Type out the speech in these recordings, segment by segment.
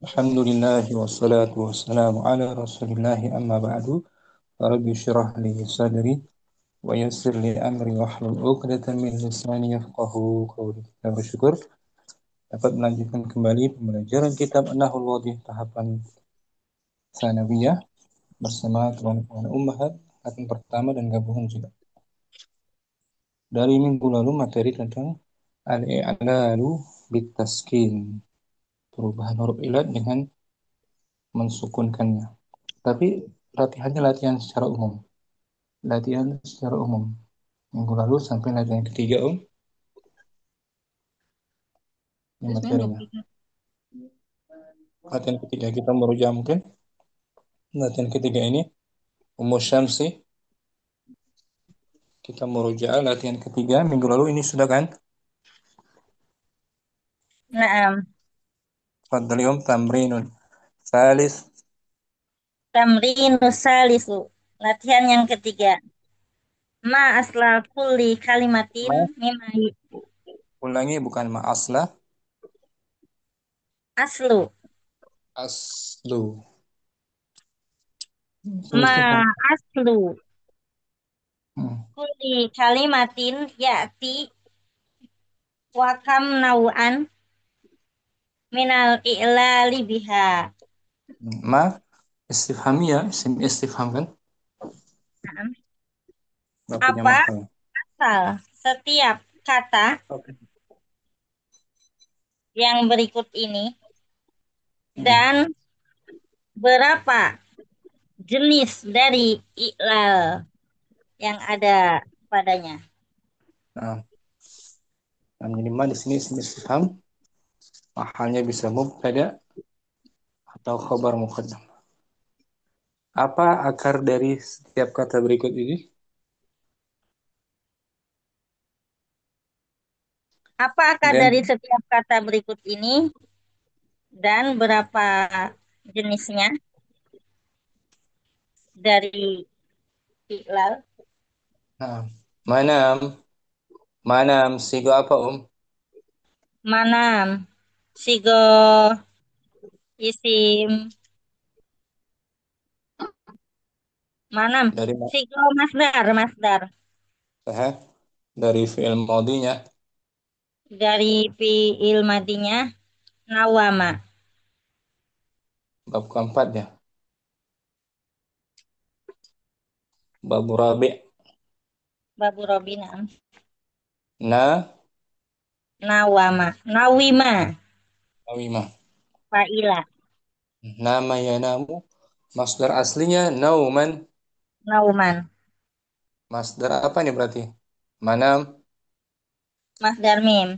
Alhamdulillah wassalatu wassalamu ala rasulillah amma ba'du. Rabbi syrah li sadri wa yassir li amri wahlul 'uqdatam min lisani yafqahu qawli. Kita bersyukur dapat melanjutkan kembali pembelajaran kitab An-Nahul Wadhih tahapan sanawiyah bersama kawan-kawan ummahat angkatan pertama dan gabungan juga. Dari minggu lalu materi tentang al-i'lalu bitaskin, perubahan huruf ilat dengan mensukunkannya. Tapi latihannya latihan secara umum. Latihan secara umum. Minggu lalu sampai latihan ketiga, Om. Ini Terus minggu materinya. ketiga. Latihan ketiga kita merujuk mungkin. Latihan ketiga ini Ummu Syamsi. Kita merujuk latihan ketiga. Minggu lalu ini sudah kan? Naam. Fadli Om tamrinun. Salis. Tamrinus salisu. Latihan yang ketiga. Ma asla kulli kalimatin Ma. mimma Ulangi bukan ma asla. aslu. Aslu. Ma Istifham. aslu Hmm. kulli kalimatin ya'ti wa kam naw'an minal i'lali biha. Ma istifhamiyah. Isim istifham kan? Naam. Nggak punya Apa mahal. asal setiap kata Oke. yang berikut ini Hmm. dan berapa jenis dari i'lal yang ada padanya? Nah, yang minimal di sini isim istifham. Mahalnya bisa mubtada atau khabar muqaddam. Apa akar dari setiap kata berikut ini? Apa akar dari Dan setiap kata berikut ini dan berapa jenisnya dari iklal? nah, manam, manam, sigo apa Manam, sigo, isim, manam, Dari sigo masdar, masdar. eh, dari fi'il madinya, Dari fi'il madinya, nawama, bab keempat ya, bab rabi', babu robinam, na, nawama, nawima, nawimah, fa'ila, nama yanamu, masdar aslinya nauman, nauman, masdar apa nih berarti? Manam, masdar mim,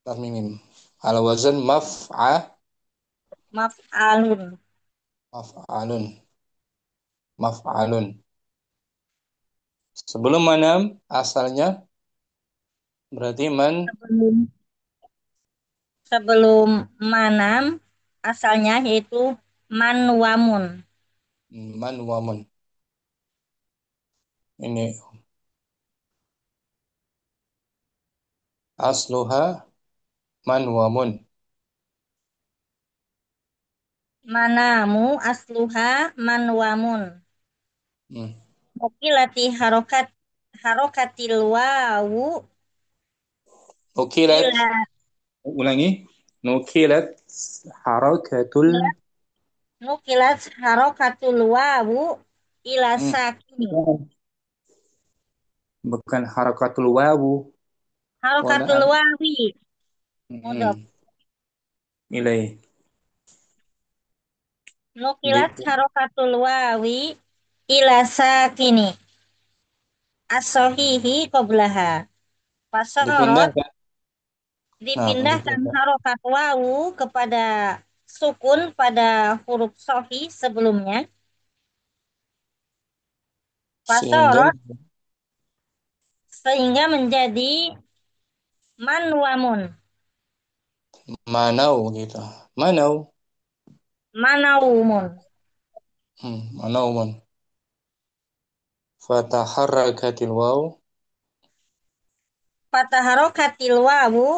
tarmimim, al wazan maf'alun, maf'alun, maf'alun. Sebelum manam asalnya berarti sebelum sebelum manam asalnya yaitu manwamun. man wamun. Ini asluha man wamun. Manamu asluha manwamun. Hmm. Mukilati harokatil wawu Ukilat, ila ulangi. Nukilat harakatul, nukilat harokatul wawu ila hmm, sakini. bukan harakatul wawu, wala Harokatul apa? wawi mudhaf. Hmm. Ilai. Nukilat Di, harokatul wawi ila sakini. As-sohihi qoblaha. Fasorot dipindahkan. Nah, dipindahkan dipindah. harokat wawu kepada sukun pada huruf sohi sebelumnya. Sehingga Fasorot sehingga menjadi manwamun, manau gitu. Manau. manaumun. Manaumun. Fataharrakatil waw. Fataharokatil wawu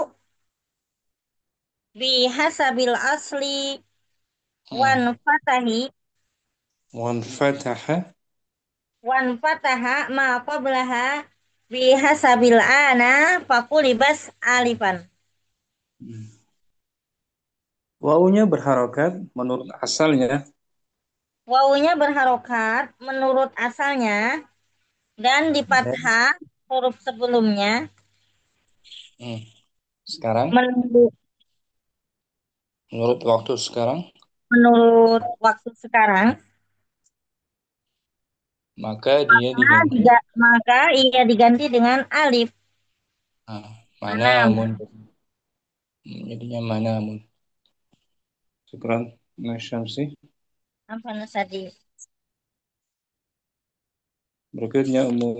bihasabil asli Hmm. wan fatahi Wan fataha. wan fataha ma qablaha bihasabil ana fakulibas alifan. Hmm. Wawunya berharokat menurut asalnya. Wawunya berharokat menurut asalnya dan di Dan, fathah huruf sebelumnya hmm. Sekarang, menurut menurut waktu sekarang, menurut waktu sekarang maka dia diganti. maka ia diganti dengan alif. Nah, Manam manamun. Jadinya manamun. Syukran. Nasyamsi. apa tadi? Berikutnya Ummu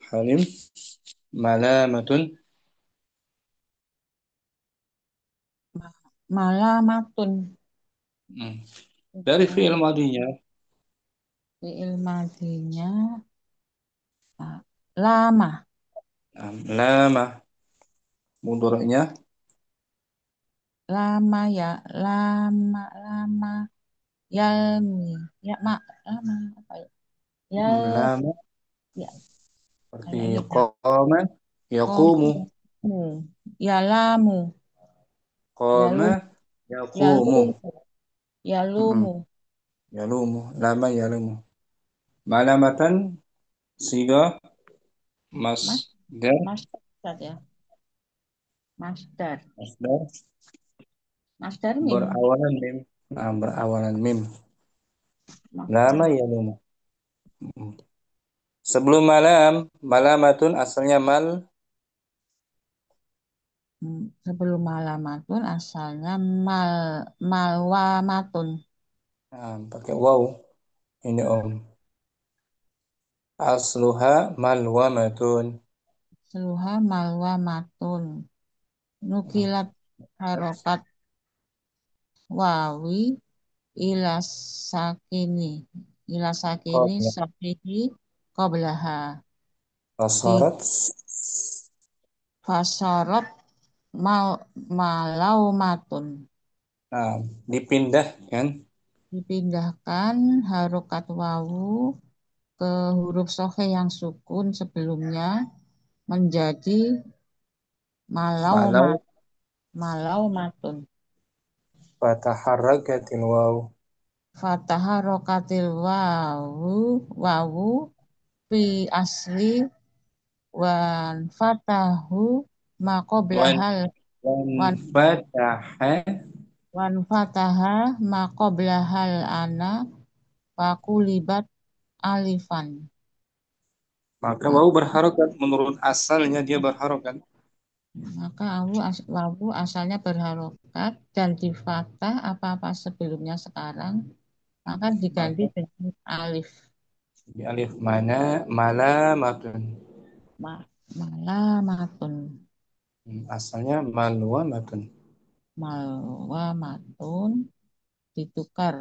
Halim. Malamatun. Malamatun. Hmm. Dari Itu fi'il madinya. fi'il madinya lama. Nah, lama. Mudoranya. Lama ya, lama yalmi. Ya, lama apa ya? Yal Lama. ya Seperti kayaknya qama. Yaqumu. komu. Yalamu, Qama. yalu Yaqumu. yalumu, Mm-mm. yalumu. Yalumu. Lama yalumu. Malamatan. Siga. Mas Masdar. master ya. Master. Masdar. Master mim. Berawalan mim. Nah, berawalan mim. Lama Master. yalumu. Mm. Sebelum malam, malamatun asalnya mal. Sebelum malamatun asalnya malwamatun. Nah, pakai waw. Ini om. Asluha malwamatun. Seluha malwamatun. Nah, Nukilat harokat wawi ila sakini. Ila sakini qabla. sahihi qablaha. Di Fasarat. fasorot malaumatun. Nah, dipindah kan. Dipindahkan harokat wawu ke huruf sohe yang sukun sebelumnya menjadi Malau. malaumat malaumatun. Fataharrakatil waw. Fataha rokatil wawu fi asli wan fatahu Wan, makoblahal wan wan fataha. wan fataha makoblahal ana fakulibat alifan. Maka waw Maka, berharokat. Menurut asalnya dia berharokat. maka wawu asalnya berharokat dan di fathah apa-apa sebelumnya sekarang maka diganti Maka dengan alif. di alif mana malamatun. Ma, malamatun. Asalnya malwamatun. Malwamatun ditukar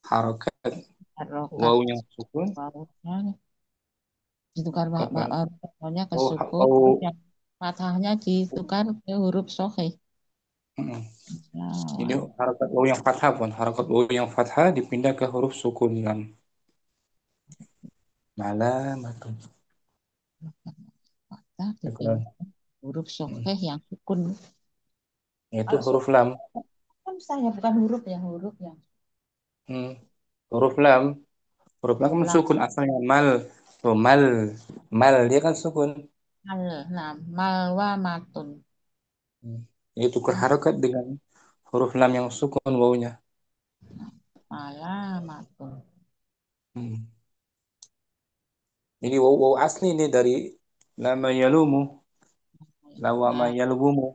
Harokat harokat wawunya sukun. wawunya ditukar Karena wawunya ke waw, sukun waw, yang fathahnya ditukar ke huruf sohih. mm, jadi Nah, harokat waw yang fathah pun. Harokat waw yang fathah dipindah ke huruf sukun lam. Malamatun. fathah Syukran. dipindah huruf Mm. sohih yang sukun. Itu Kalau huruf sukun lam. kan saya bukan huruf ya huruf yang Hmm. Huruf lam. Huruf lam huruf kan lam sukun asalnya mal. Tuh, mal. Mal dia kan sukun. mal nah malwamatun Hmm. Itu tukar kan harokat dengan huruf lam yang sukun wawunya. malamatun. Hmm. Jadi waw, waw asli ini dari lama yalumu. Lawama Nah, yalubumu.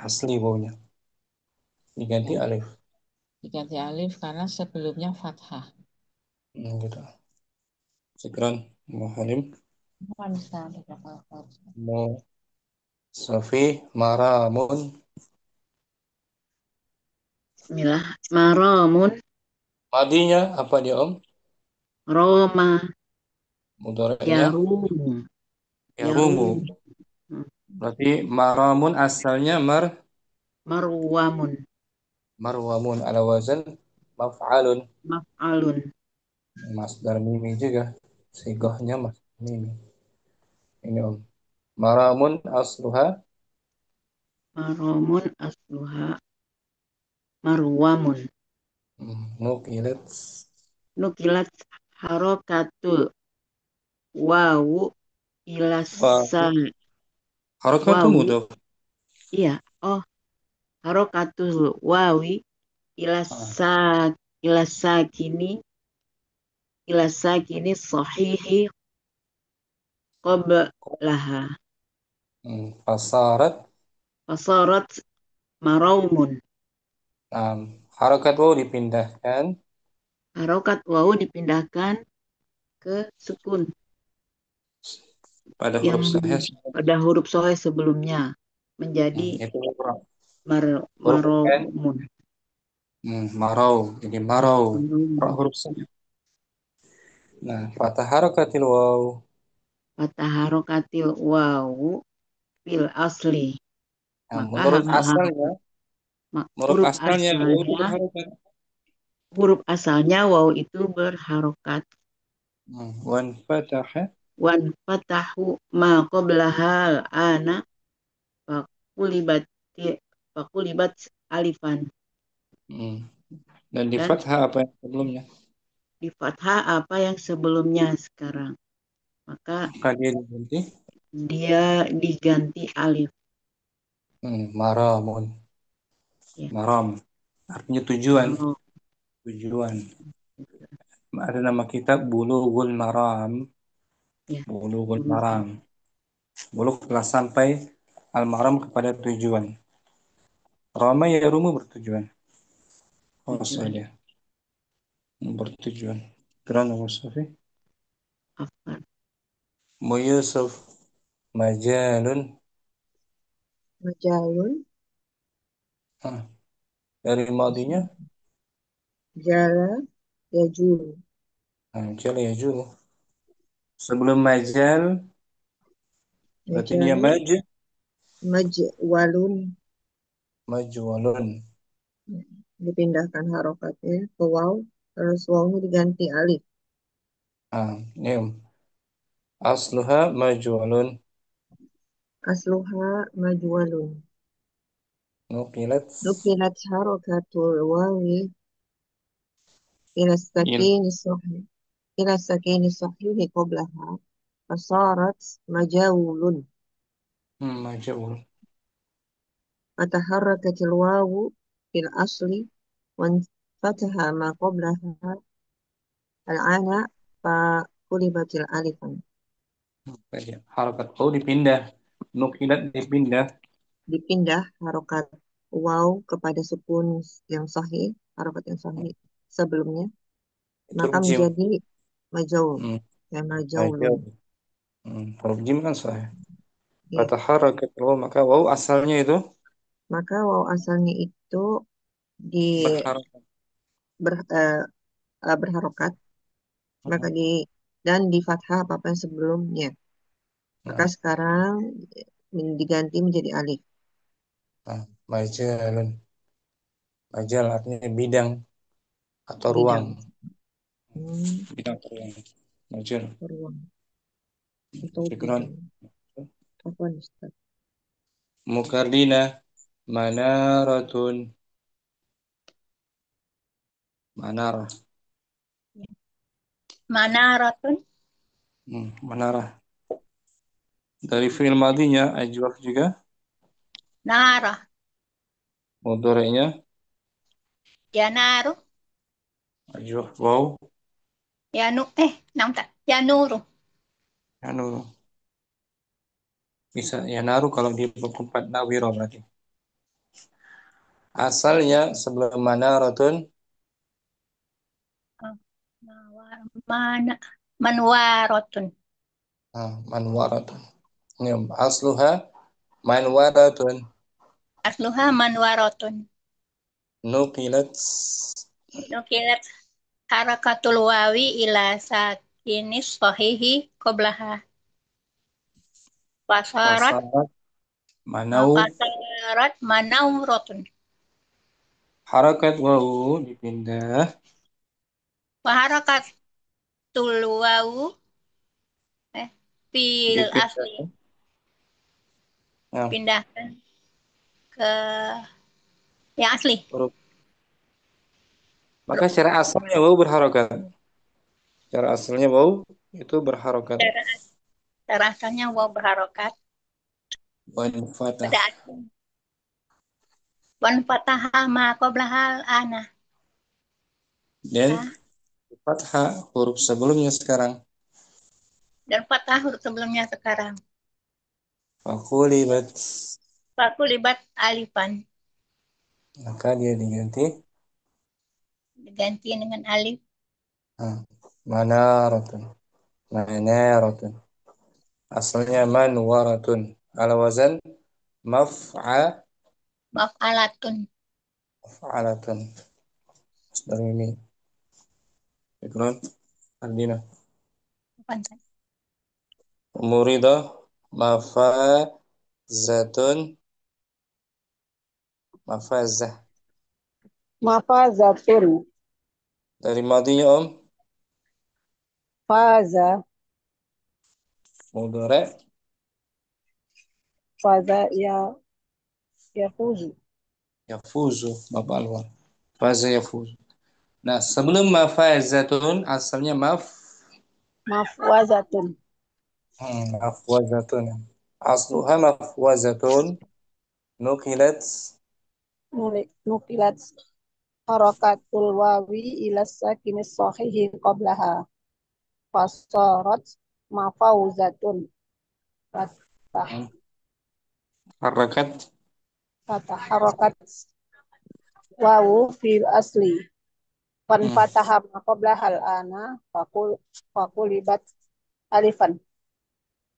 Asli wawunya. Diganti diganti, alif. diganti alif karena sebelumnya fathah. Gitu. Syukran. Muhalim. Bukan misalnya Mu Sofi Maramun. Bismillah. Maromun, Madinya apa dia Om? Roma, Mudaratnya Yarum, yarumu. Yarum, Berarti maramun asalnya mar Marwamun, Marwamun ala wazan maf'alun. maf'alun. Masdar mimi juga. Sigohnya masdar mimi. Ini Om. Maramun asluha. Maromun asluha marwamun. Nukilat. Nukilat harokatul wawu ilasa Wawu. Harokat itu wawi. mudhof. Iya. Oh, harokatul wawi Ah, ilasa ilasa kini ilasa kini sahihi qablaha. Fasarat. Fasarat maraumun. Harokat wawu dipindahkan Harokat wawu dipindahkan ke sukun pada yang huruf sahih. pada huruf sohe sebelumnya menjadi Itu huruf N. maromun. Marau. Jadi marau. Maraumun. Huruf sahih. Nah, fathah harokatil wawu. Fatah harokatil wawu fil asli. Nah, Maka menurut asalnya, huruf wawu itu asalnya berharokat. wawu itu berharokat. Wan fataha. Wan fatahu ma qoblahal ana fakulibat fakulibat alifan. Dan di Dan fathah apa yang sebelumnya? di fathah apa yang sebelumnya sekarang. Maka Maka dia diganti dia diganti alif. maramun. Ya. Maram. Artinya tujuan. Maro. Tujuan. Ada nama kitab Bulughul Maram. Ya. Bulughul Maram. Bulugh telah sampai al-maram kepada tujuan. Rama ya rumu bertujuan. Oh Tujuan saja. Bertujuan. Kerana Mustafi. afan. Mu Yusuf. Majalun. Majalun, Ah, dari madinya. jala, yajulu. Jala ya julu. Sebelum majal. Berarti dia Majal, majwalun. majwalun. Dipindahkan harokatnya ke waw, terus wawnya diganti alif. Ini asluha majwalun. Asluha majwalun. Nukilat Nukilat harokatul wawi ila il sakini sahih. Ila sakini sahihi qoblaha. Fasarat majawulun. majwul. Fataharrakatil wawu fil asli. Wan fataha ma qoblaha al-ana fa kulibatil alifan. Harakat dipindah. Nukilat dipindah. Dipindah harokat waw kepada sukun yang sahih, harokat yang sahih sebelumnya, Itu maka huruf jim. menjadi majaul, Hmm, ya majaulun. Majul. Huruf jim kan sahih. Ya. Kata harakat wawu, maka wawu asalnya itu Maka waw asalnya itu di berharakat. ber, eh, berharokat, maka dan di fathah apa yang sebelumnya. Maka Nah, sekarang diganti menjadi alif. majalun. Majal artinya bidang atau ruang. Bidang. Bidang atau ruang. Majal. Ruang atau Fikran. bidang. Apa Ustaz? Mukardina. Manaratun. Manarah. Manaratun. Manarah. Dari fi'il madinya ajwaf juga. Narah. Mudhari'nya Yanaru. ajwaf waw. Nampak. Yanuru. Anu bisa ya naruh kalau di buku 4 Nawiro berarti. Asalnya sebelum manaratun Mana. Manwaratun. manwaratun. Ini asluha manwaratun. Asluha manwaratun. Nukilat Nukilat harakatul wawi ila sakinis sahihi qoblaha. Wasarat fasarat manau Fasarat manauratun. Harakat wawu dipindah. Waharakatul wawu fil asli Dipindah. Nah, pindahkan ke yang asli. huruf. Maka secara asalnya wawu berharokat. Secara asalnya wawu itu berharokat. Cara, cara asalnya waw berharokat Wan fatah. pada asli. Wan fataha ma qoblahal ana. Dan Ah, fathah huruf sebelumnya sekarang. dan fathah huruf sebelumnya sekarang. Fakulibat. Fakulibat alifan Maka dia diganti. diganti dengan alif. Nah, manaratun. Manaratun. Asalnya manwaratun. Ala wazan Maf'alatun. maf'alatun. Dari ini. Ikron. Ardina. Apa? Muridah. Mafazatun. Mafazah. Mafazatun. Dari madinya om. Faza. Mudore. Faza yafuzu. Yafuzu. Bapak luar. Faza yafuzu. Nah, sebelum mafazatun, asalnya Mafwazatun. mafwazatun. Asluha mafwazatun. Nukilat. Nukilat harakatul wawi ila sakinis sahihi qablaha. Fasarat mafawzatun. Fatah. Harakat. Fatah harakat wawu fil asli. Wan fataha ma qablahal ana. Fakulibat alifan.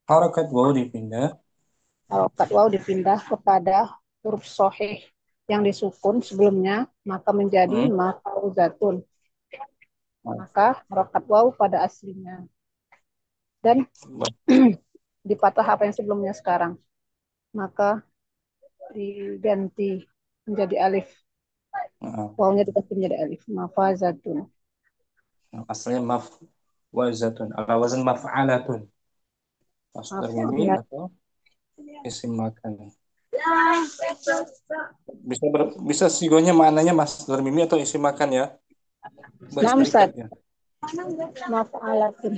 Harakat wawu dipindah. Harokat waw dipindah kepada huruf sohih yang disukun sebelumnya, maka menjadi mafauzatun. Maka harokat waw pada aslinya. Dan di patah apa yang sebelumnya sekarang. Maka diganti menjadi alif. Wawnya diganti menjadi alif. Mafazatun. Asalnya mafwazatun. Ala wazan maf'alatun. Masdar mimi atau isim makan. Bisa sigonya maknanya masdar mimi atau isim makan ya. Namsat. Berserikatnya. Maf'alatun.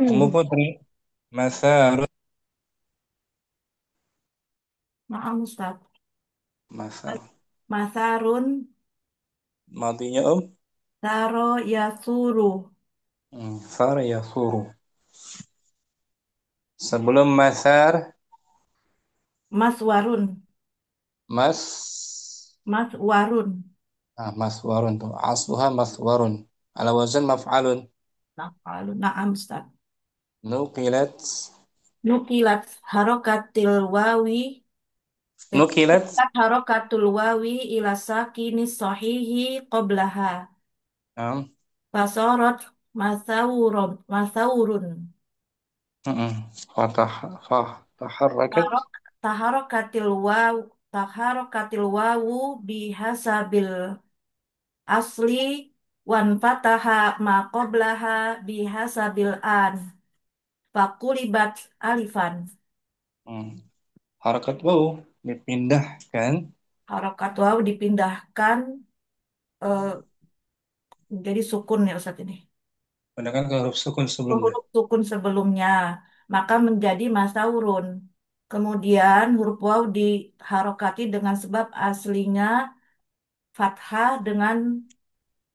Kamu putri. Masarun. Maaf Ustaz. Masar. Masarun Matinya om. saro yasuru. Far ya furu. Sebelum masar. Maswarun. Mas. Maswarun. Maswarun tuh. Asluha maswarun. Ala wazan maf'alun. Na'am Ustaz. Nukilat. Nukilat harokatil wawi. Nukilat. Harokatul wawi ila sakini sahihi qoblaha. Fasorot masawurun. Fatah. Taharrakat. Taharokatil waw. Taharokatil wawu bihasabil asli wan fataha ma qoblaha bihasabil an. Fakulibat alifan. Harakat wawu dipindahkan. Harokat waw dipindahkan menjadi sukun ya Ustaz ini. Pindahkan ke huruf sukun sebelumnya. Huruf sukun sebelumnya, maka menjadi masaurun. Kemudian huruf waw diharokati dengan sebab aslinya fathah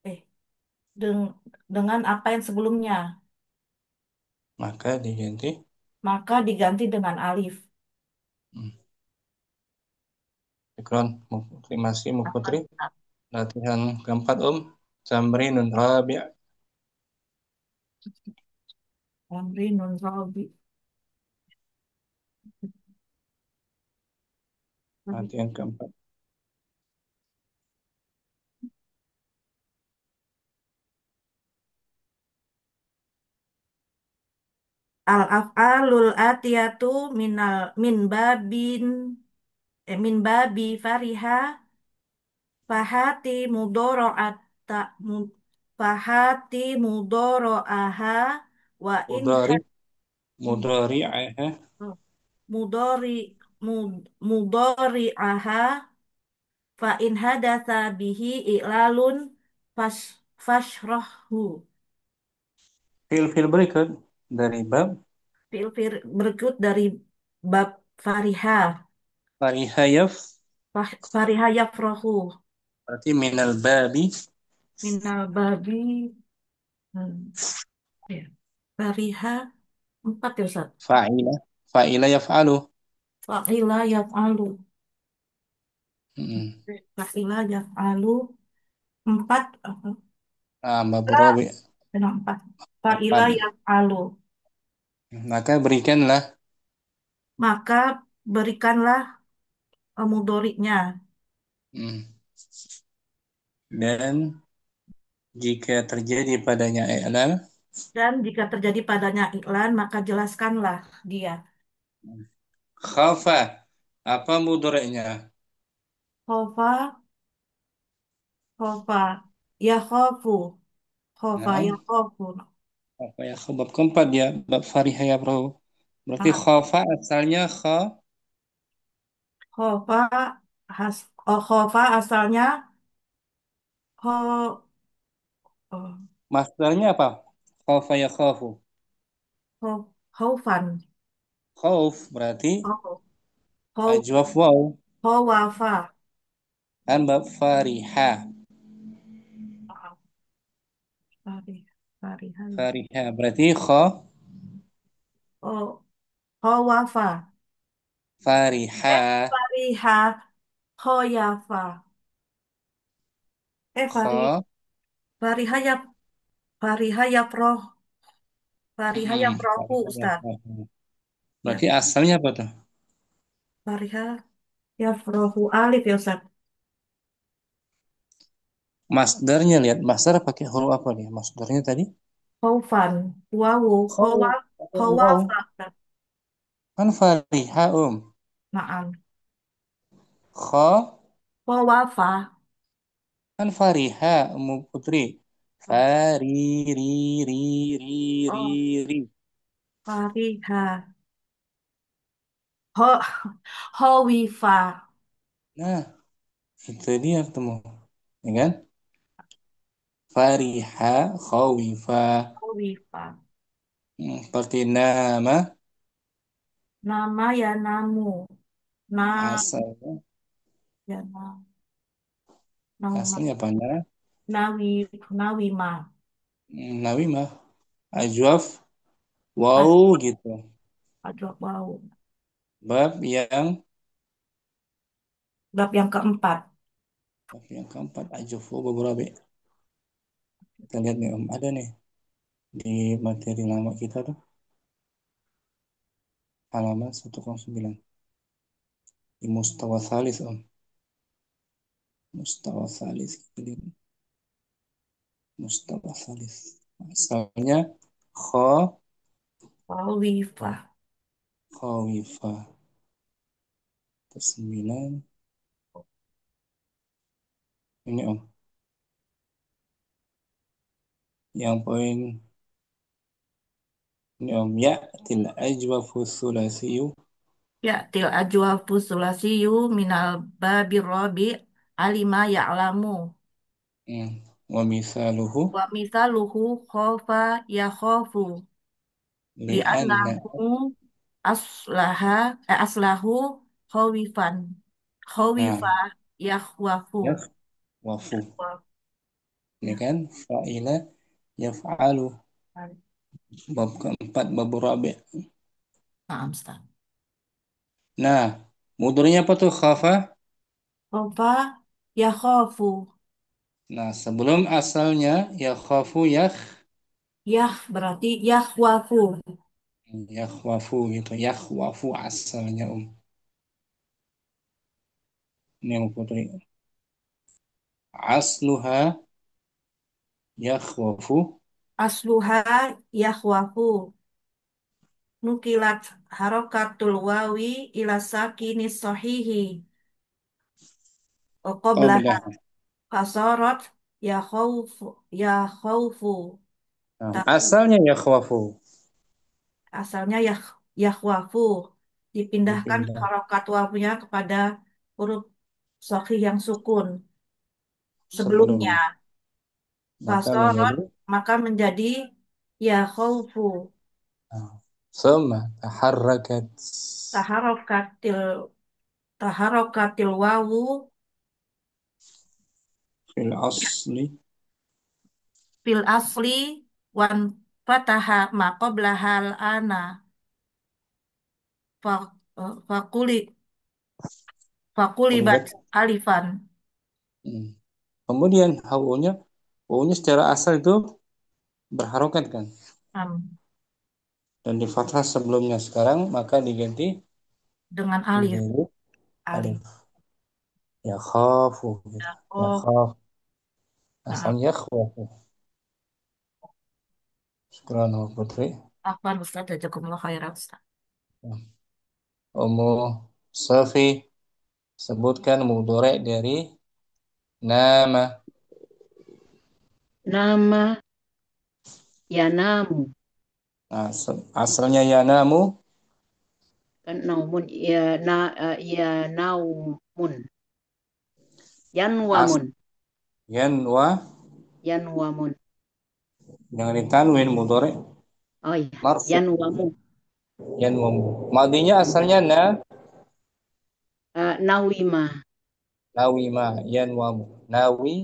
eh dengan apa yang sebelumnya, Maka diganti. maka diganti dengan alif. Ikron, terima kasih Putri. Latihan keempat Tamrinun rabi'. Tamrinun rabi. Latihan keempat. Al-af'alul atiyatu min babi fariha Fahati mudoro'ata fahati mudoro'aha wa in Mudari, had mudari'aha, mudori mudori'aha fa in hadatsa bihi i'lalun fashrahu. fil berikut dari bab Fil berikut dari bab fariha. farihayaf, Fariha yafrahu berarti minal babi minal babi. Hmm, ya. Fariha empat ya Ustaz. fa'ila, fa'ila yaf'alu. Fa'ila yaf'alu. Hmm. Fa'ila yaf'alu empat apa? Ah, bab rabi. Benar, empat. Fa'ila Empat. yaf'alu. Maka berikanlah. Maka berikanlah mudoriknya. Hmm. Dan jika terjadi padanya i'lal, Dan jika terjadi padanya iklan, maka jelaskanlah dia. khafa, apa mudoriknya? Khofa, khofa, ya khofu, khofa, Nah, ya khofu. apa ya? Bab keempat ya, bab farihayaf rahu. Berarti Ah, khafa asalnya kha, khofa, khofa asalnya kho, oh, masdarnya apa? Khafa ya khafu. khaufan, Khauf berarti oh, khau, ajwaf waw. khawafa, Kan bab fariha. ah, fariha, Fariha berarti kha oh, khawafa, fariha fariha, khoyafa, kha fariha ya, fariha ya proh, fariha ya prohu fariha Ustaz. ya. Ya, Berarti asalnya apa tuh? fariha ya prohu alif ya Ustaz. Masdarnya lihat masdar pakai huruf apa nih? Masdarnya tadi Khaufan, wawu, khauf pakai waw. khawafa, Ustaz. Kan fariha Naam, kha khawafa, kan fariha putri. oh, Fari ri ri ri ri oh, ri. fariha, ho, hawifa, Nah, itu dia ketemu. Ya kan? Fariha khawifa. hawifa. Seperti nama Nama ya namu, na, asalnya ya nauma, asalnya apa? nawi, nawima, Nawimah ajwaf as, wow gitu. ajwa bau. Bab yang keempat ajwaf wow beberapa. Kita lihat nih ada nih di materi lama kita tuh halaman 109 di mustawa salis mustawa salis kita lihat mustawa salis asalnya kho Hawifa, khawifa sembilan ini yang poin ini ya til ajwafu sulasiyu ya til ajwa fusulasiyu minal babir robi alima ya'lamu. wa misaluhu Wa misaluhu khofa ya khofu. li'anna Li'annahu aslahu khawifan. nah Khawifa yakhwafu. ya wafu Wah, ya ya. kan fa'ila yaf'alu bab keempat bab rabi. Naam, Ustaz. Nah, mudhari'nya apa tuh khafa? Khofa yakhafu. Nah, sebelum asalnya ya khafu Yah berarti yakhwafu. yakhwafu gitu. Yakhwafu asalnya Ini yang putri. Asluha yakhwafu. Asluha yakhwafu. Nukilat harokatul wawi ila sakini sahihi. Qoblaha Qablah. Fasorot ya khawfu. Nah, Tapi asalnya ya khwafu. asalnya ya khwafu. Dipindahkan Dipindah harokat wawunya kepada huruf sahih yang sukun sebelumnya. sebelumnya. Maka Fasorot menjadi maka menjadi ya khawfu. nah, summa taharrakat Taharokatil taharokatil wawu fil asli fil asli wan fataha ma qoblahal ana fa- fakuli fakulibat qulibat. alifan. Hmm. Kemudian wawunya secara asal itu berharokat kan, Am, dan di fathah sebelumnya, sekarang maka diganti dengan jadi alif huruf alif. alif. Ya khafu gitu. Ya Oh, khaf. nah, Asalnya ya khwafu. Syukran wa putri. Afwan Ustaz, jazakumullah khairan Ustaz. Ummu Safi, sebutkan mudhari dari nama. Nama yanamu Nah, asalnya ya namu kan naumun ya naumun as yanwamun yanwa, yanwamun. jangan ditanwin mudhari Oh iya, marfu. yanwamu. Yanwamu. Madinya asalnya Nawima, nawima. Yanwamu. Nawi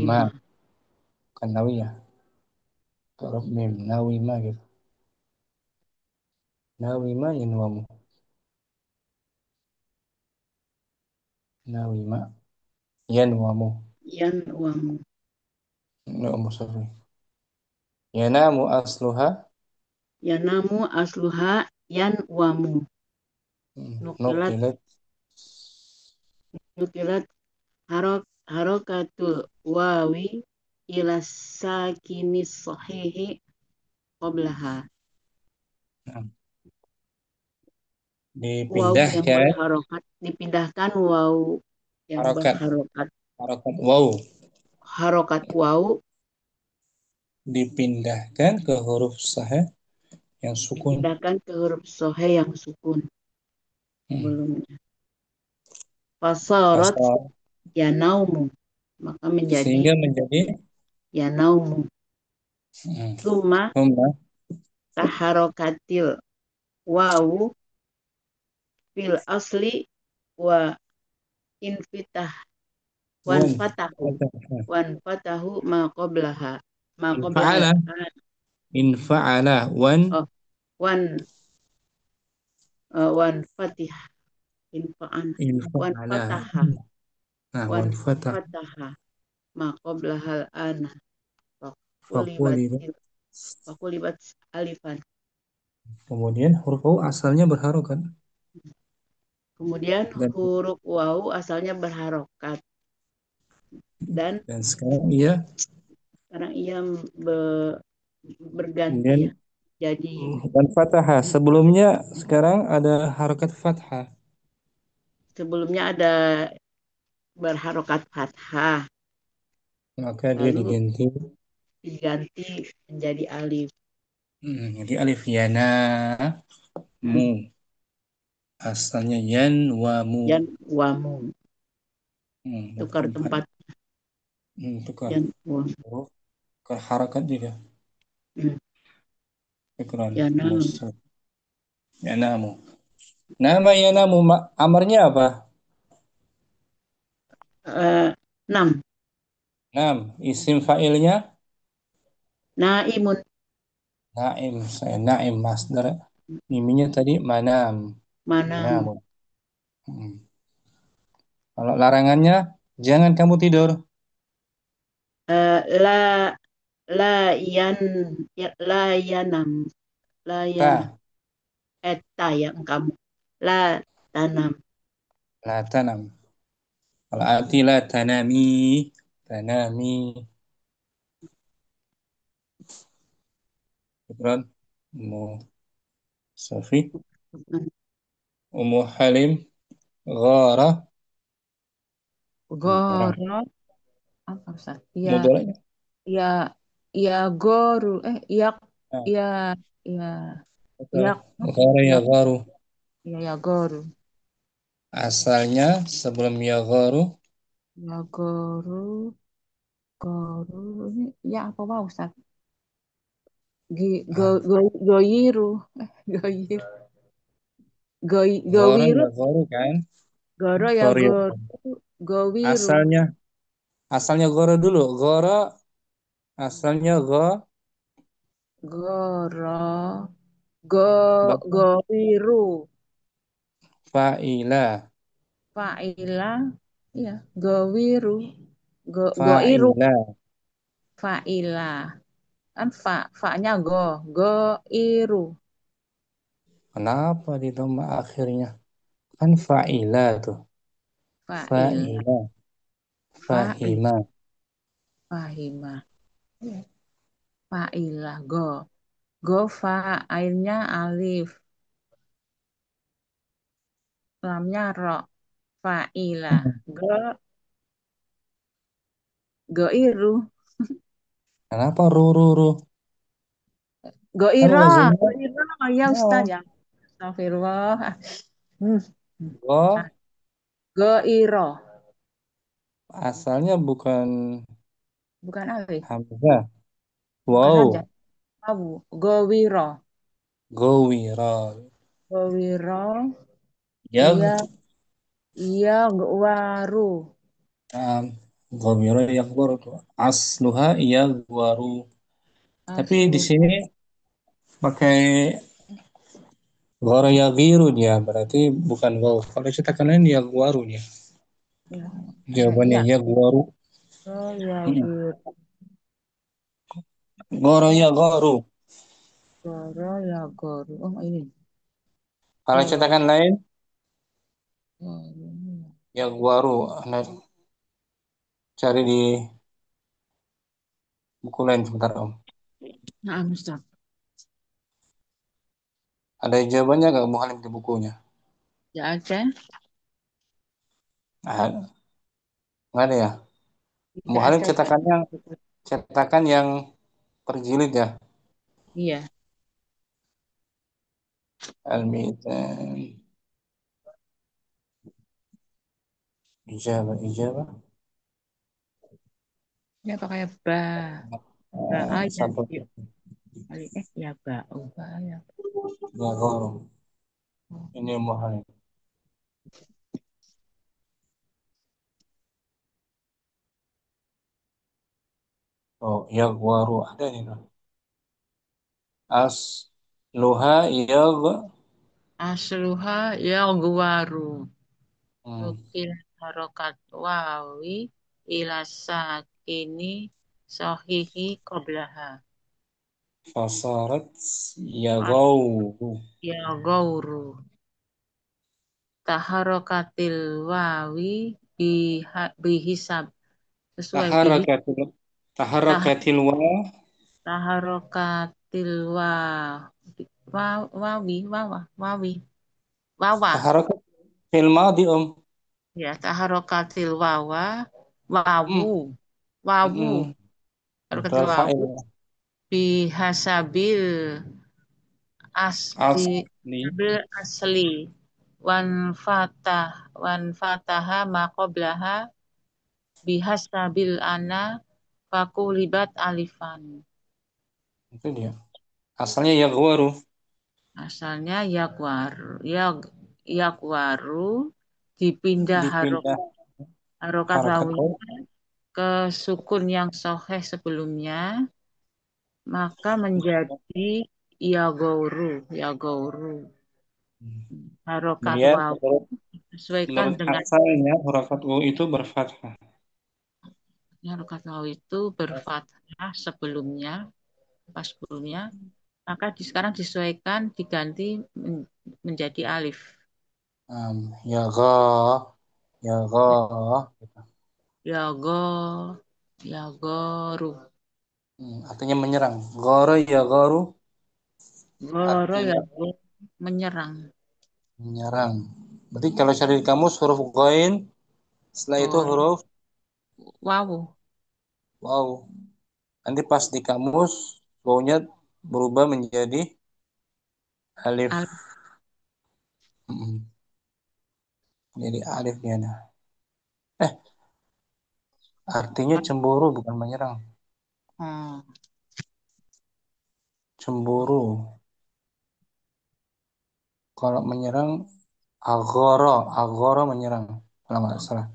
ma. nawima. Bukan nawi ya. Huruf mim. Nawima gitu. Nawima yanwamu. Nawima yanwamu. Yanwamu. Ini Ummu Safi. Yanamu asluha Yanamu asluha yanwamu. Nukilat nukilat nukilat harokatul wawi ila sakinis sahihi qablaha. Waw yang dipindahkan berharokat dipindahkan waw yang harokat berharokat harokat waw harokat waw dipindahkan ke huruf sahih yang sukun. dipindahkan ke huruf sohe yang sukun Hmm. sebelumnya. Fasorot Pasal ya naumu maka menjadi sehingga menjadi ya naumu. Suma humma taharokatil wawu fil asli wa infitah wan wan fatahu ma qablaha ma qablahal infa'ala infa'ala oh wan wan fatih infa'an wan infa'ala fataha nah wan wan fatah fataha ma qablahal ana fakulibat faqulibat. fakulibat alifan. Kemudian huruf waw asalnya berharokat Kemudian dan huruf wawu asalnya berharokat dan sekarang ia sekarang ia berganti kemudian ya. Jadi dan fathah sebelumnya sekarang ada harokat fathah, sebelumnya ada berharokat fathah maka dia lalu diganti diganti menjadi alif. jadi alif yana mu asalnya yan wa mu. Yan wamu tukar Bertempat tempat tukar yan wamu. huruf ke harakat juga. Hmm. Ikran Yanam Musa yanamu. Nama yanamu amarnya apa? enam Nam, isim fa'ilnya naimun naim. Saya naim masdar. Miminya tadi manam. manam Yanamu. Hmm. Kalau larangannya jangan kamu tidur. la la yan la yanam la yanam Ta, eta yang kamu la tanam la tanam. Kalau ati la tanami. Tanami. Ikran Ummu Safi. Ummu Halim. Ghara. Menyerang. Goro apa Ustaz? Ya, Dua-duanya. ya, ya goru. Ya, Nah, ya, ya, betul. ya, Ghara ya, yagharu. ya goru. Asalnya sebelum yagharu Ya goru, goru. Ini ya apa wow Ustaz? ah, Goyiru, goyir, ghara gowiru, yagharu kan? goro ya Ghara goru, yagharu. gowiru, Asalnya ghara dulu. Ghara asalnya goro, go, Bapak gowiru, fa'ila. faila, ya, gowiru, goiru, Fa'ila. faila, kan fa-nya goiru, Kenapa di dhamma akhirnya? Kan fa'ila tuh. faila, Fa'ila. fail, Fahima. fahima, ya, faila, go fa, airnya alif, lamnya ro, faila, go, goiru, Kenapa ru? Kan goiro, wazannya goiro, ya Ustaz oh, ya, astagfirullah. Hmm. go Goiro, asalnya bukan bukan alif, hamzah. bukan Wow. hamzah. Abu, gowiro, Gowira. gowiro, iya, Yag. iya, waru, Um, Gowira yagwaru tuh. Asluha yagwaru. Tapi di aslu, sini pakai goro yagiru dia. Berarti bukan go. Kalau cetakan lain yagwaru dia. ya, Jawabannya iya, yagwaru. oh ya, Hmm. gitu. Goro yagwaru. Goro ya goru, oh ini, Kalau goro, cetakan lain goru. yagwaru. Nah, cari di buku lain sebentar Om. Nah, Ustaz, Ada jawabannya nggak Bu Halim di bukunya? ya ada, Ah, nggak ada ya? Bu tidak Halim ada, Ustaz. cetakan yang perjilid ya. Iya, Al-Mizan. Ijabah. ya pakai ba aja, Satu. yuk, ya ba ya. Ya, goro. Ini Bu Halim. Oh, ya goro ada nih. As luha yag. Asluha ya guwaru. Hmm. Nukil harokat wawi ila sakini sohihi qoblaha. Fasarat ya Fas gau. ya gauru. Taharokatil wawi bihisab. Sesuai Taharakatil tah, taharakatil wa taharokatil wawi wawi wawa. taharakatil madi Om. Ya taharokatil wawu Hmm. wawu. Hmm. Harokatil Betul wawu fa'il. bihasabil asli Asli. asli wan fataha maqoblaha bihasabil ana fakulibat alifan. Itu dia. Asalnya ya gwaru. Asalnya yakwaru dipindah Dipindah harokat harakat wawi oh. ke sukun yang soheh sebelumnya, maka menjadi yagouru. Harokat Dia wawu disesuaikan menurut dengan asalnya harakat u itu berfathah. harokat wawu itu berfathah sebelumnya, pas sebelumnya, maka sekarang disesuaikan diganti menjadi alif. Ya ga, ya ga. Gitu. Yago, yagoru. Artinya menyerang. Goro ya goru Goro artinya yago menyerang. menyerang. Berarti kalau cari di kamus huruf ghain Setelah itu Gor. huruf Waw. waw. Nanti pas di kamus, wawnya berubah menjadi alif. Al. Jadi alif ya. Nah. Artinya cemburu bukan menyerang. Hmm. Cemburu. Kalau menyerang agoro menyerang. Kalau nggak salah.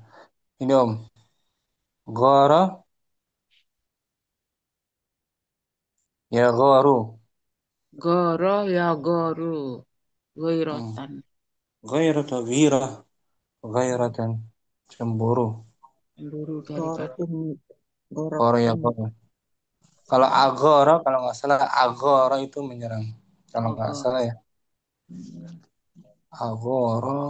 Ini Om. Goro ya goru. Goro ya goru. Goirotan. Gairata ghirah. Gairatan cemburu. Cemburu daripada. Gorokum, Goro ya gorokum. goru. Kalau agoro, kalau nggak salah agoro itu menyerang. Kalau nggak Ogor. salah ya. Agoro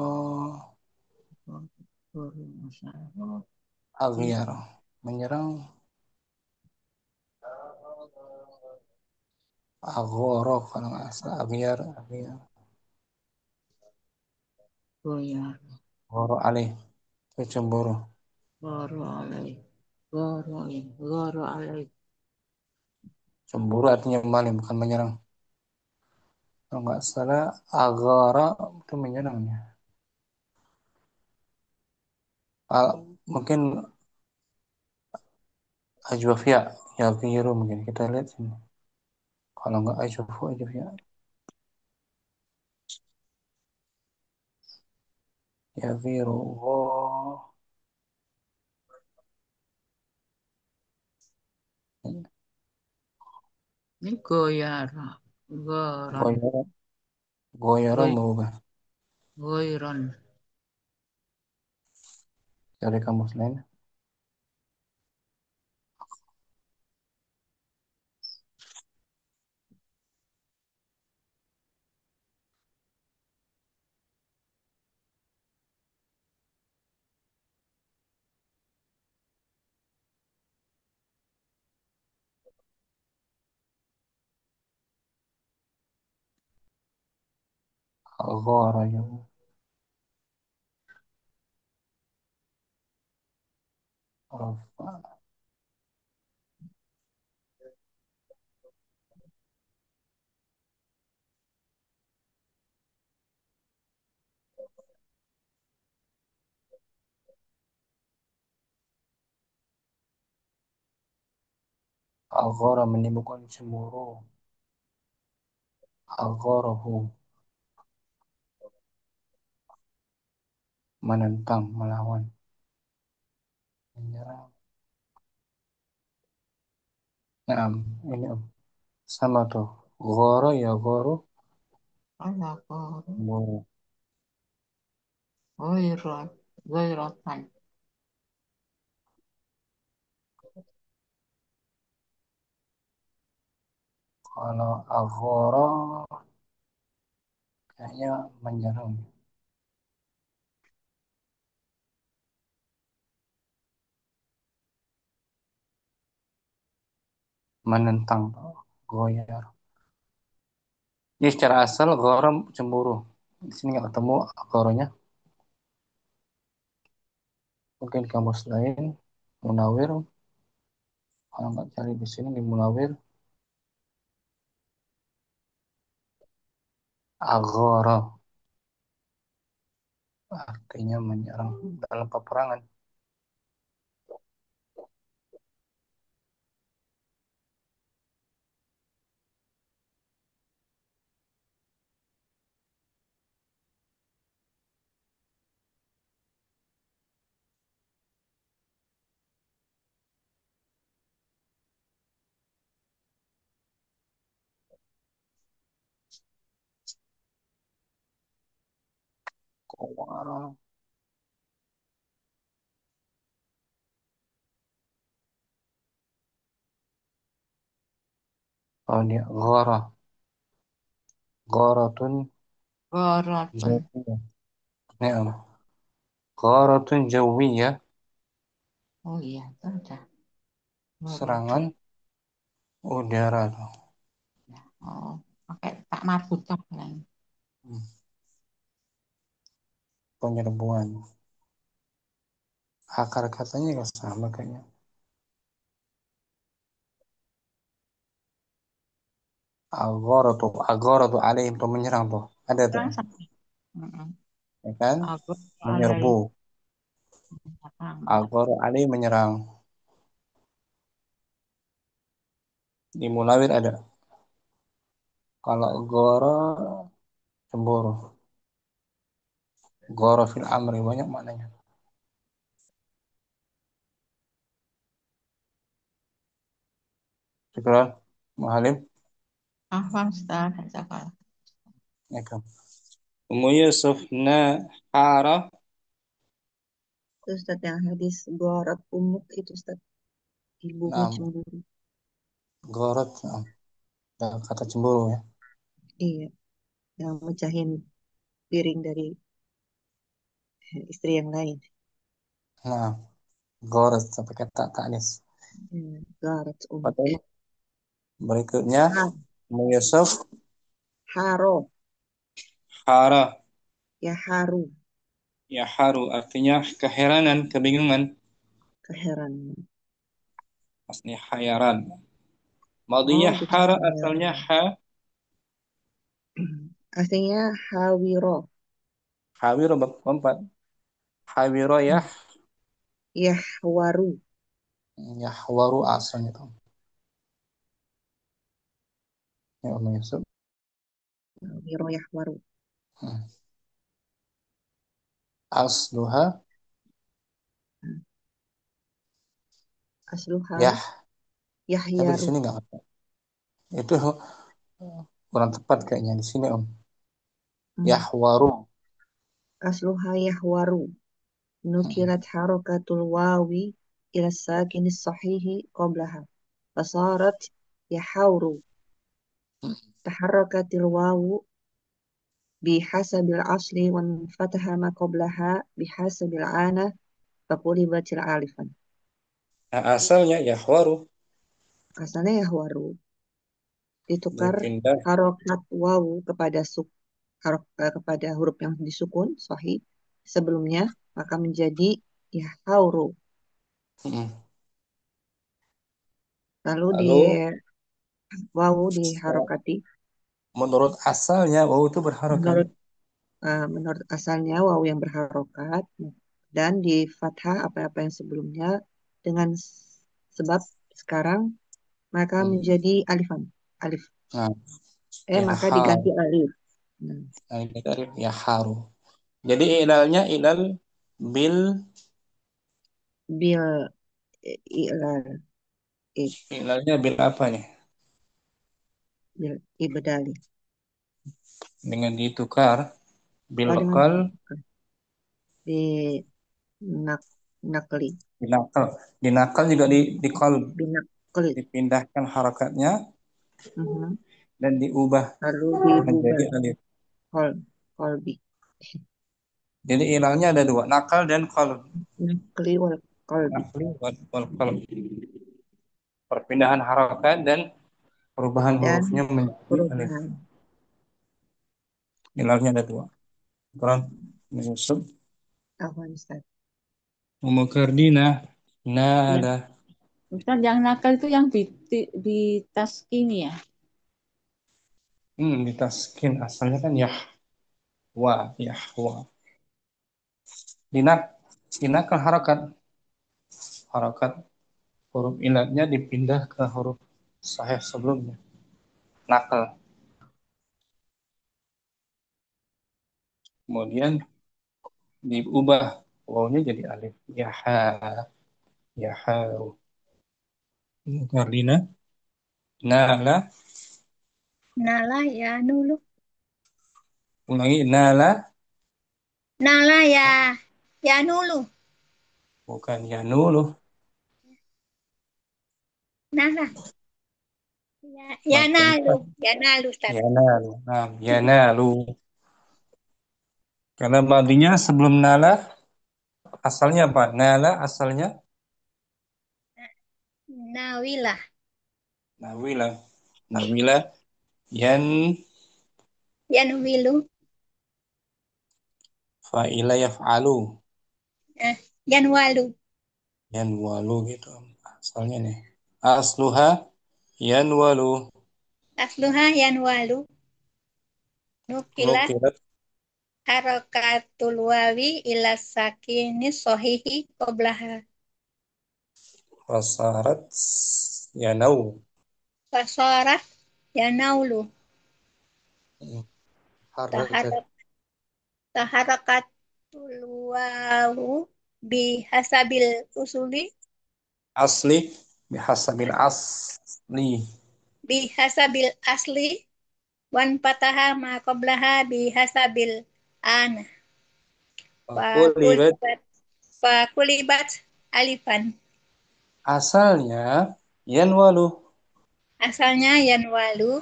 Goro masalah. aghyar. Menyerang agoro kalau nggak salah aghyar. Goyar. Goro alih. Itu cemburu. Goro alai. Goro in. Goro alai. Cemburu artinya maling bukan menyerang. Kalau nggak salah agara itu menyerangnya. Mungkin ajwafia ya biru mungkin kita lihat sini. Kalau nggak ajwafia ya biru. Oh. Ini goyar. Goron. Goyara Goy. berubah Goiron. dari kamus lain. Agara ya. Rafa. Agara menimbulkan cemburu. Agarahu menentang, melawan, menyerang. Nah, ini sama tuh. Goro ya goro. Allah goro. Cemburu. Goiron. Goirotan. Kalau agara kayaknya menyerang. Menentang, goyar. Ini secara asal gharam cemburu. Di sini nggak ketemu gharonya. Mungkin kamus lain, munawir. Kalau nggak cari di sini di munawir, aghara artinya menyerang dalam peperangan. Qawara. Oh dia ghara, gharatun Gorotan. jawiyah. Nah, gharatun jawiyah, Oh iya, itu ada. Gorotan. serangan udara tuh. Oh, pakai tak marbutoh lah. Penyerbuan Akar katanya nggak sama kayaknya. Agoratu alaihim tuh menyerang tuh. Ada tuh, Perang sama. Mm-mm. ya kan? Aku alai Menyerbu. perang. Agoru alaihim menyerang. Di Mulawir ada. Kalau goro cemburu. Goro fil amri banyak maknanya. Syukran, Muhalim. Afwan Ustaz, Hafal. Ya kan. Ummu Yusuf hara. Itu Ustaz yang hadis Gorat Umuk itu Ustaz. Ibumu Nah, cemburu. gorot. Nah, kata cemburu ya. Iya, yang mecahin piring dari istri yang lain. Nah, gorot sampai kata tanis. Gorat Umuk. Betul. Berikutnya, Ha, Ummu Yusuf haro, hara. ya haru, Ya haru artinya keheranan, kebingungan. keheranan. Aslinya hayaran. Oh, Madinya jadi hara asalnya keheranan. Aslinya hawiro, hawiro bab keempat. Hawiro yahwaru, yahwaru asalnya tuh. Ya Ummu Yusuf. hawiro yahwaru. Hmm. Asluha Asluha yah. Tapi di yahyaru. sini nggak ada. Itu kurang tepat kayaknya di sini Om. Yahwaru. Asluha yahwaru. Nukilat harakatul wawi ila sakinis sahihi qablaha. Fasarat yahawru. Taharakatil wawu bihasabil asli wan fataha ma qablaha bihasabil ana faqulibatil alifan. Nah, asalnya yahwaru Asalnya yahwaru. Ditukar dipindah. harokat wawu kepada kepada huruf yang disukun sahih sebelumnya maka menjadi yahawru. Hmm. Lalu di Lalu wawu diharokati menurut asalnya wawu itu berharokat. menurut menurut asalnya wawu yang berharokat dan di fathah apa-apa yang sebelumnya dengan sebab sekarang maka menjadi alifan alif Nah, maka yahar. diganti alif. Nah, Nah, ini dari yaharu. Jadi ilalnya ilal bil bil ilal ilalnya bil apa nih? bil ibdali Dengan ditukar bil dengan qal di nak nakli dinakal. Dinakal juga di qal binakli. dipindahkan harakatnya Mhm. dan diubah Lalu diubah menjadi alif. kol kolbi Jadi ilalnya ada dua, nakal dan qal. nakli wal kolbi Nakli wal qalb. Perpindahan harakat dan perubahan dan hurufnya menjadi alif. perubahan. Ilalnya ada dua. Quran Yusuf Afwan Ustaz. Umukardina Ya, nada. Ustaz yang nakal itu yang di tas ini ya. Ditaskin asalnya kan yahwa. Dinak dinakal harakat huruf ilatnya dipindah ke huruf sahih sebelumnya. Nakal. Kemudian diubah wawunya jadi alif. Yaha. Umukardina nala. Nala ya nulu. Ulangi nala Nala ya nulu. bukan yanulu. Nala. Ya Makin nalu. Ya nalu Ustaz. yanalu. Nah, yanalu. Karena madinya sebelum nala asalnya apa? Nala asalnya Nawilah. nawila. Nawila yan Yanwilu. fa'ila yaf'alu. Yanwalu. Yanwalu gitu asalnya nih. Asluha yanwalu. Asluha yanwalu. Nukilah Nukilat harakatul wawi ila sakini sohihi qoblaha. fasarat yanau. Fasorat yanaulu. Harakat Taharak taharakatul wawu bihasabil usuli asli bihasabil asli. bihasabil asli wan pataha ma qablaha bihasabil ana Fakulibat fakulibat alifan. asalnya yanwalu. Asalnya yanwalu.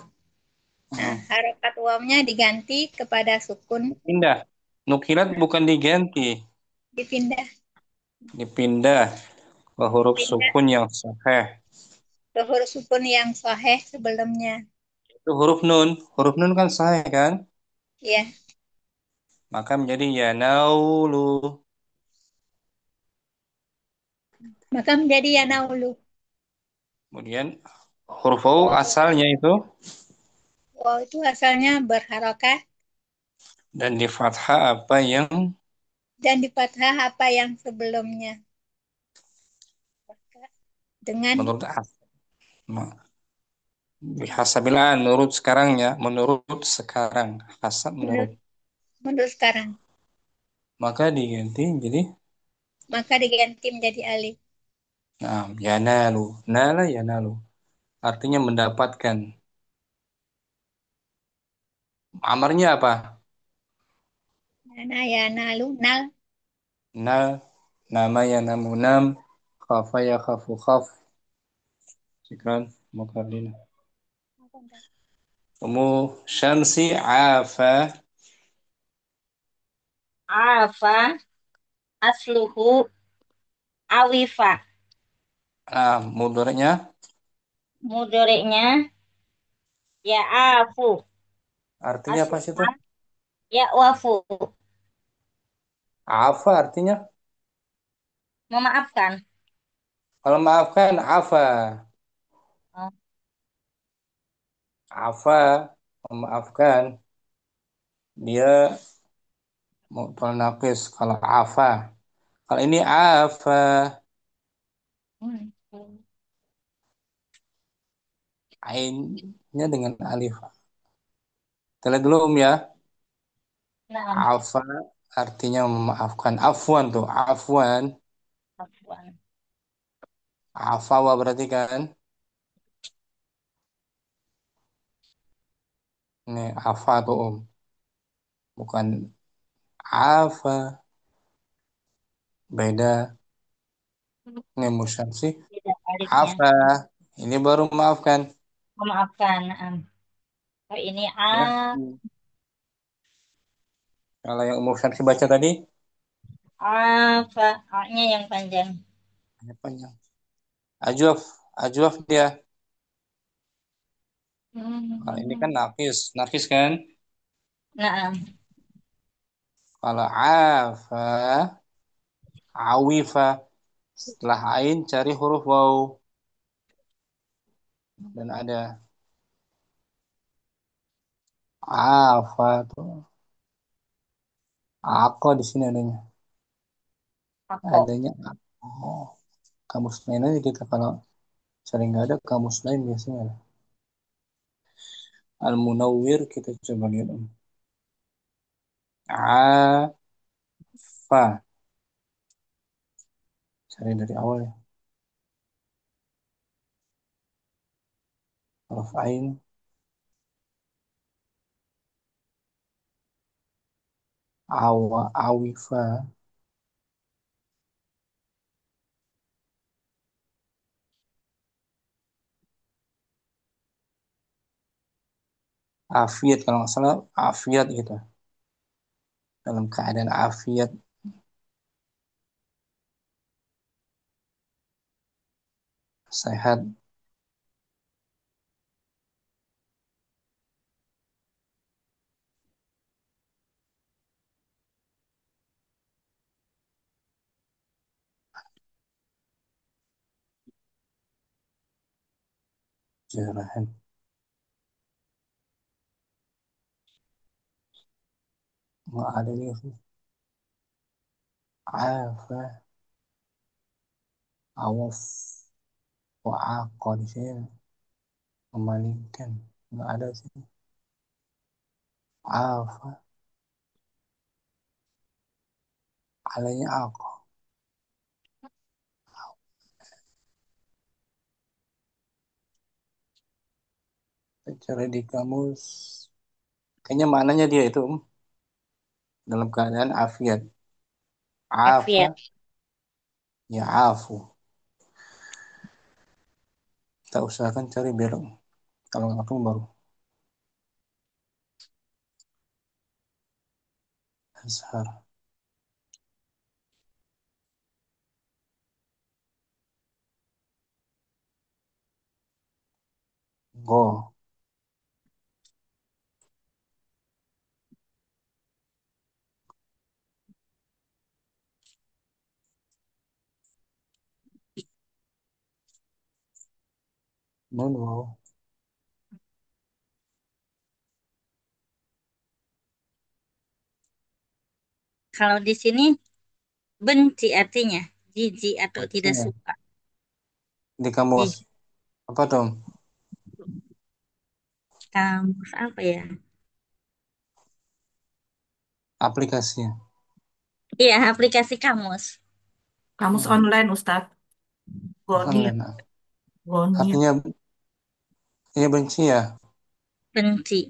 Nah, Hmm. harokat wawnya diganti kepada sukun, Pindah. Nukilat bukan diganti, dipindah, dipindah ke huruf dipindah sukun yang sahih. ke huruf sukun yang sahih sebelumnya. Itu huruf nun. Huruf nun kan sahih kan? Ya, Maka menjadi yanaulu. maka menjadi yanaulu. Kemudian huruf waw asalnya itu Waw itu asalnya berharokat dan di fathah apa yang dan di fathah apa yang sebelumnya. Dengan menurut hasabilan menurut sekarang ya, menurut sekarang hasab menurut menurut, menurut sekarang. maka diganti jadi Maka diganti menjadi alif. nah, yanalu. Nala yanalu. Artinya mendapatkan. Amarnya apa? Nana yanalu nal. Nal nama yanamu nam khafa ya khafu khaf. Syukran mukallina. Umu syamsi afa Afa asluhu awifa. mudornya Mudoriknya ya afu. artinya apa sih itu? Asluha ya wafu. Afa artinya Memaafkan. kalau maafkan afa. Oh, Afa memaafkan dia mu'tal naqis kalau afa. Kalau ini afa hmm. ainnya dengan alif. Kita lihat dulu ya. Nah, Afa artinya memaafkan. Afwan tuh, afwan. afwan. Afawa berarti kan? Ini afa tuh bukan afa. Beda. Ini musyamsi. Tidak alifnya. Afa. Ini baru memaafkan. Memaafkan. Oh, ini Ya. Kalau yang musyamsi baca tadi, afa. A-nya yang panjang. ini panjang. Ajwaf. Ajwaf dia. Kalau ini kan nafis. Nafis kan? Nah, Kalau afa, awifa. Setelah ain cari huruf waw. Dan ada afa tuh. Ako di sini adanya. aku. Adanya oh, kamus lain aja kita kalau sering nggak ada kamus lain biasanya ada. Al-Munawwir kita coba lihat. Afa. Cari dari awal ya. Huruf ain. Awa. Awifa. Afiat kalau nggak salah afiat gitu. Dalam keadaan afiat sehat. pencerahan. Nggak ada nih. Afa, awaf, wa'aqa di sini memalingkan. Nggak ada sih. Afa, alainya aqa. Cari di kamus. Kayaknya maknanya dia itu dalam keadaan afiat. Afa, Afiat. ya afu. Kita usahakan cari belok. Kalau nggak baru azhar. Go. Nun wow. Kalau di sini benci artinya jijik atau tidak Artinya suka. di kamus Jijik. apa Tom? Kamus apa ya? Aplikasinya. Iya, aplikasi kamus. Kamus online, Ustadz. Gonit, Online. gonit. Artinya ini benci ya. Benci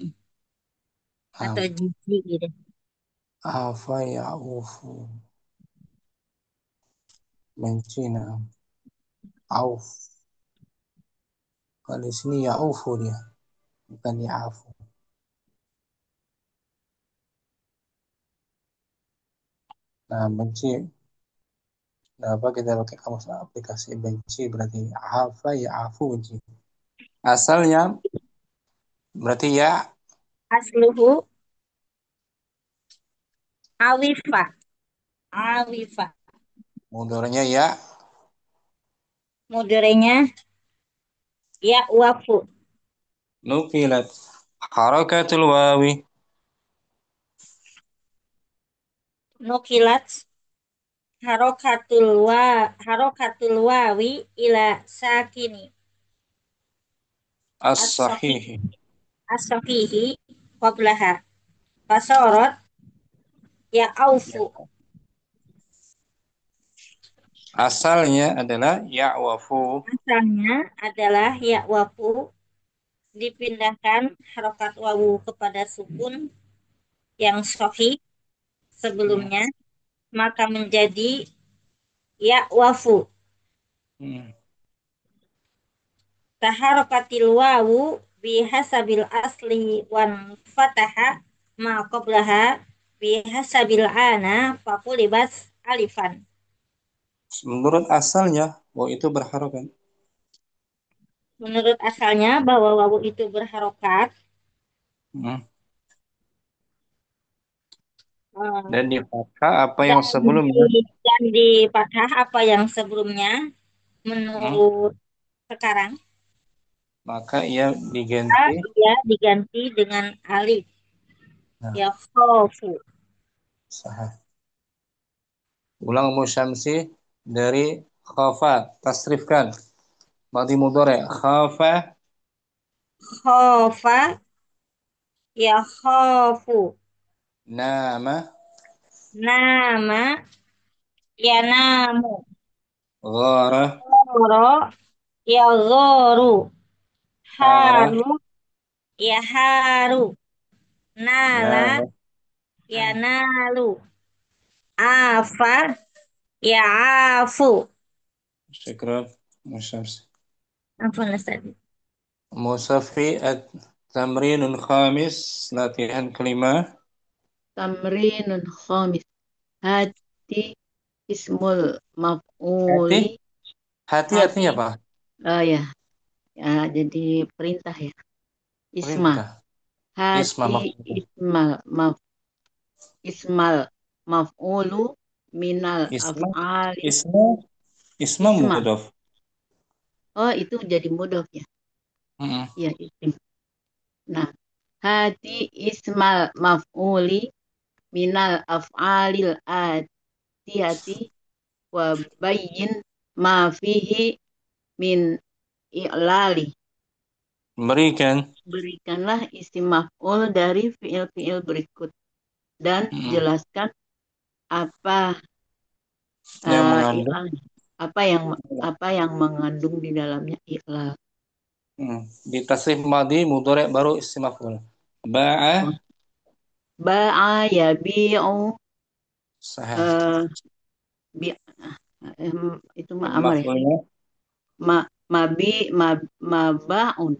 atau Am- jijik gitu. Afa ya ufu. Benci nah. Auf. Kalau di sini ya ufu dia, bukan ya afu. Nah, benci. Kenapa kita pakai kamus aplikasi benci berarti afa ya afu benci. Asalnya berarti ya Asluhu awifa. Awifa. mudoranya ya Mudorenya ya wafu. nukilat harakatul wawi Nukilat harokatul wawi ila sakini as-sahih as-sahih. as-sahihi qablaha fasorot ya Ya. aufu. Asalnya adalah ya wafu. Asalnya adalah ya wafu, dipindahkan harokat wawu kepada sukun yang sahih Hmm. sebelumnya, maka menjadi ya wafu. Hmm. Taharokatil wawu bihasabil asli wan fataha ma qablaha bihasabil ana fakulibas alifan. Menurut asalnya wawu itu berharokat. Menurut asalnya bahwa wawu itu berharokat, Hmm. Dan eh, di fathah apa yang dan sebelumnya. di fathah apa yang sebelumnya Hmm. menurut sekarang, Maka ia maka diganti. ia diganti dengan alif Nah, ya khofu. sah. Ulang musyamsi dari khafa, tasrifkan. Madi mudhari khafa Khofa ya khofu. nama Nama ya namu. ghara Goro ya goru. hara Haru ya haru. Nala nala. ya nalu. Afa ya afu. Syukran musyamsi. Ampun Ustaz. Musafi at-tamrinul khamis, latihan kelima. Tamrinun khamis. Hati ismul Hati, maf'uli. hati Hati. artinya apa? Oh ya. Ya, jadi perintah ya. Isma. Perintah. Isma Hati maf'ul. ismal maf'ulu minal Isma, af'ali. isma, isma Isma. mudhof. Oh, itu jadi mudhof ya. Mm-mm. Ya, isim. Nah, hati ismal maf'uli minal af'alil atiyati wa bayyin ma fihi min i'lali. Berikan. Berikanlah isim maf'ul dari fiil-fiil berikut dan Mm-mm. jelaskan apa Yang mengandung. i'lal, apa yang mengandung di dalamnya i'lal. Di tasrif madi mudhari baru isim maf'ul. Ba'a Oh, ba'a yabi'u sahih. eh bi itu mah amar ya. Maf'ulnya Ma mabi ma maba'un.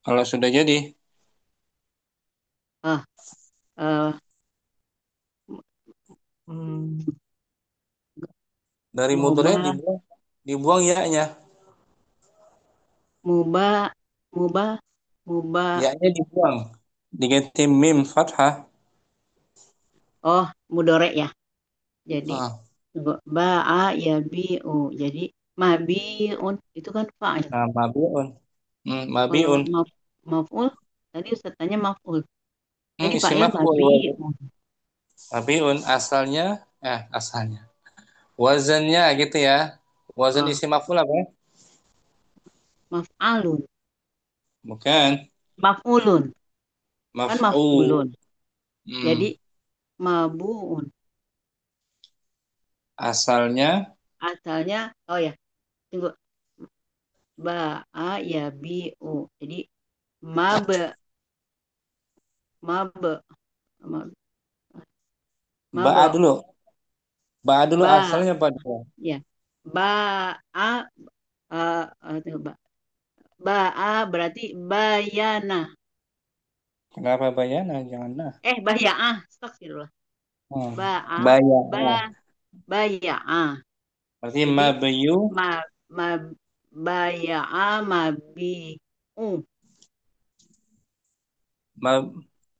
kalau sudah jadi Ah, eh, hmm, dari mudhari mubah dibuang ya-nya. mubah mubah mubah. Ya-nya dibuang. Diganti mim fathah. Oh, mudorek ya. Jadi Ah. tunggu. Ba'a yabi'u. Jadi mabi'un itu kan fa'il. Nah, mabiun. Kalau Mabiun. maf'ul tadi Ustaz tanya maf'ul. Tadi Isim fa'il maf'ul. mabi'un. Mabiun asalnya. Wazannya gitu ya. Wazan Oh, isim maf'ul apa? maf'alun. Bukan. Maf'ulun. Kan Maf'ul. maf'ulun. Jadi mabu'un. Asalnya Asalnya, oh ya, tunggu. Ba'a yabi'u. Jadi mabe, mabe, ma- ba'a mabe, dulu. Ba'a dulu ba, asalnya apa dulu? ya, ba'a, tunggu, ba'a berarti bayana. Kenapa bayana? Jangan nah. Baya'ah, astagfirullah. Ba'a, Baya. ba, baya'ah. Berarti Jadi mabayu. ma, ma, baya'a, mabi'u. Ma,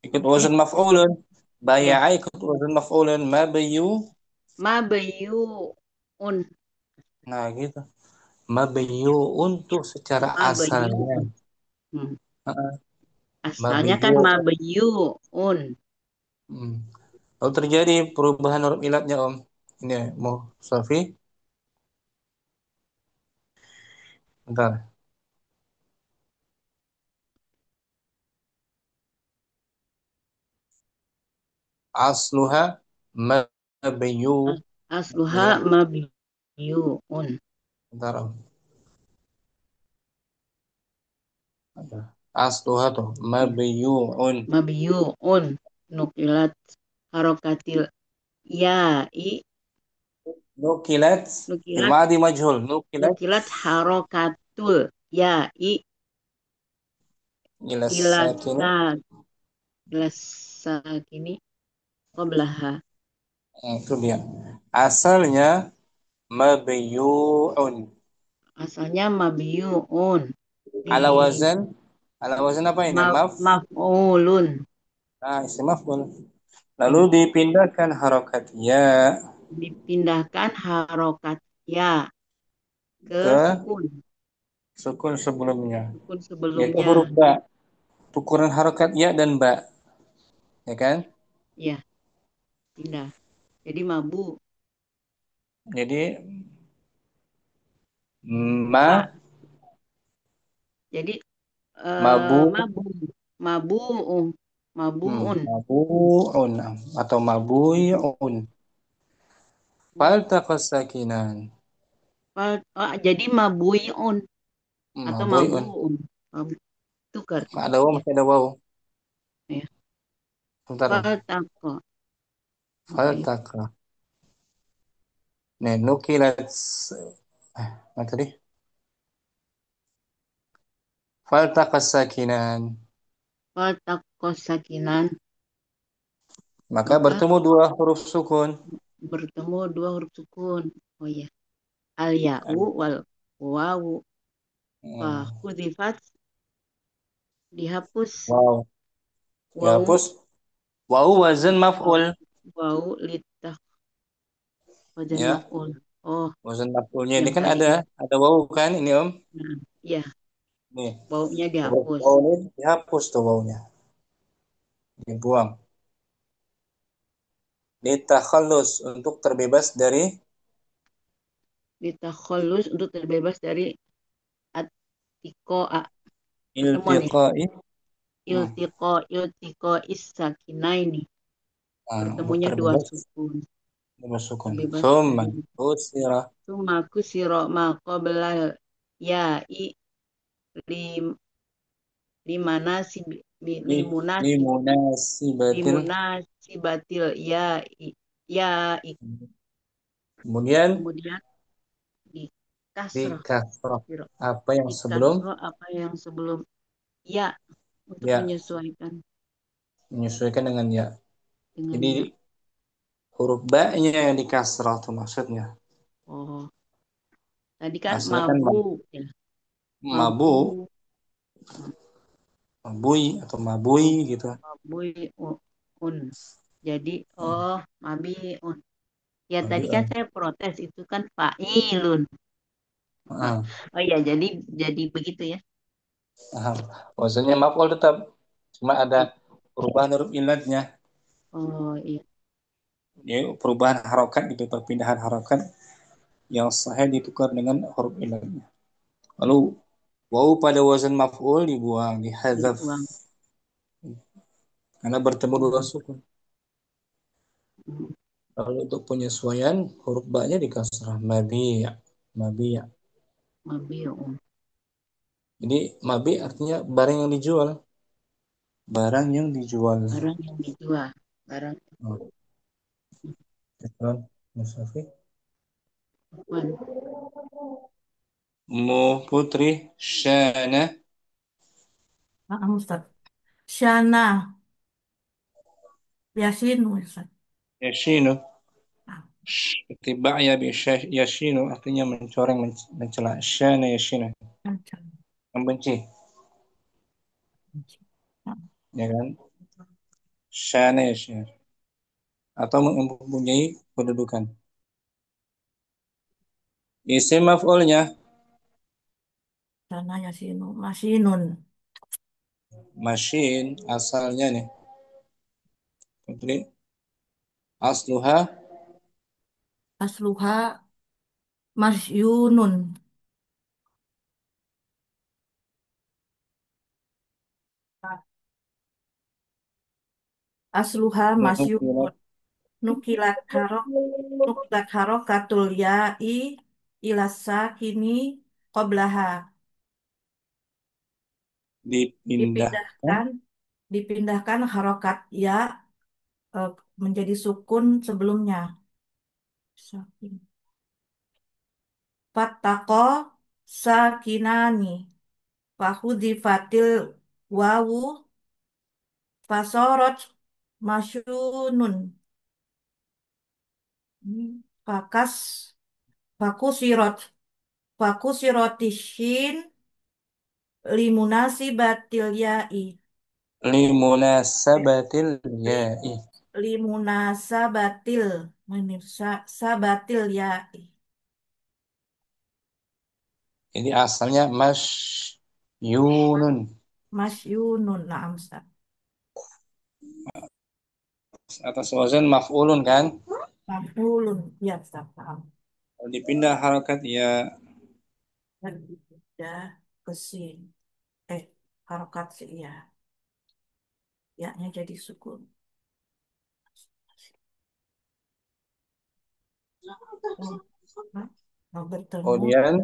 ikut wazan maf'ulun. Ya, Baya'a ikut wazan maf'ulun. Mabayu. mabayu'un, Nah gitu. Mabayu untuk secara asalnya. mabayu'un. Hmm. Heeh. Asalnya kan Mabayu. mabayu'un. Lalu terjadi perubahan huruf ilatnya Om. Ini ya, mau Sofi. Bentar. Asluha mabayu. Asluha Ya, mabiyu'un. bentar Om. Asluha tuh mabiyu'un. Mabiyu'un. Nukilat harokatil ya'i. Nukilat fil Nukilat, madi majhul. Nukilat nukilat harokatul ya'i ila sakin. ilasa ilasa kini qablaha. Itu dia. Asalnya mabiyu'un. Asalnya mabiyu'un. Di Ala wazan. Ala wazan apa ini? maf'ulun. Isim maf'ul. Lalu dipindahkan harokat ya Dipindahkan harokat ya ke ke sukun. sukun sebelumnya. Sukun Yaitu sebelumnya. huruf ba. Ukuran harokat ya dan ba. Ya kan? Ya, pindah. Jadi mabu. Jadi ma Ba. Jadi mabu mabu. Mabu'un. Mabu'un. mabu'un atau mabuyun. Faltaqas sakinan. Jadi mabuyun atau Mabuyun. mabu'un. Tukar. Ada waw, masih ada waw. Ya. Bentar. Faltaqa. Oke. Faltaqa. Nih, nukilat. Apa tadi? Faltaqas sakinan. Faltaqa sakinan. Maka Maka bertemu dua huruf sukun. bertemu dua huruf sukun. Oh ya. Al ya'u wal wawu. Hudifat dihapus. Wow. Wawu Dihapus. Wawu wazan maf'ul. wawu litah wajan Ya. maf'ul. Oh, Wazan maf'ulnya ini yang kan tadi. ada wawu kan ini Om? Nah, Iya, Nih, wawunya huruf dihapus. waw ini dihapus tuh wawnya, dibuang. Litakhallus untuk terbebas dari Litakhallus untuk terbebas dari atikoa pertemuan ya. iltiqai. Iltiko is-sakinaini. Untuk Bertemunya dua terbebas sukun. dimasukkan. Terbebas Summa dari usira summa kusiro ma qoblal ya'i lim limana si limunasi limunasibatil. limunasibatil ya'i Kemudian kemudian di di kasroh kasrah. siro Apa yang di sebelum kasroh apa yang sebelum ya untuk ya, menyesuaikan dengan ya. dengan Jadi ya. huruf ba-nya yang di kasrah tuh maksudnya. Oh, tadi kan Asalkan mabu ya. mabu, Mabu, mabui atau mabui gitu. mabui un. Jadi mabiun. Ya tadi kan Mabiun. saya protes itu kan fa'ilun. Oh iya jadi begitu ya. Maksudnya maf'ul tetap, cuma ada perubahan huruf ilatnya. Oh iya. Ya, perubahan harokat gitu, perpindahan harokat yang sahih ditukar dengan huruf ilatnya. Lalu wawu pada wazan maf'ul dibuang, dihadzaf Uang. karena bertemu dua sukun. Hmm, Lalu untuk penyesuaian huruf ba-nya di kasrah, mabi', mabi'. mabiun. Jadi mabi artinya barang yang dijual. Barang yang dijual. Barang yang dijual. Barang Oh, Ikram, Musafi. wan. Mu putri Syana Ustaz. Syana. Yasin, Ustaz. Yashinu. Tiba ya bi Yashinu artinya mencoreng, mencela. Syana Yashinu, membenci, ya kan? Syana Yashinu atau mempunyai kedudukan. Isim maf'ulnya Syana Yasinu. Masinun. masyin, asalnya nih. Putri asluha Asluha masyunun. Asluha nukilat masyunun. Nukilat harok. Nukilat harokatul ya'i ilasa kini qoblaha. dipindahkan Dipindahkan. Dipindahkan harokat ya menjadi sukun sebelumnya. Sakin. Fattaqo sakinani. Fahudifatil wawu fasorot masyunun. Fakas fakusirot fakusirotishin limunasi batil ya'i. limunasabatil ya'i. Limunasabatil sabatil ya'i. Jadi asalnya masyunun. Masyunun. Naam, Ustaz. Atas wazan maf'ulun kan? Maf'ulun. Ya, Ustaz. Naam. Kalau dipindah harokat ya Dan pindah ke sin. Harokat sih ya. Ya-nya jadi sukun. Mau bertemu kemudian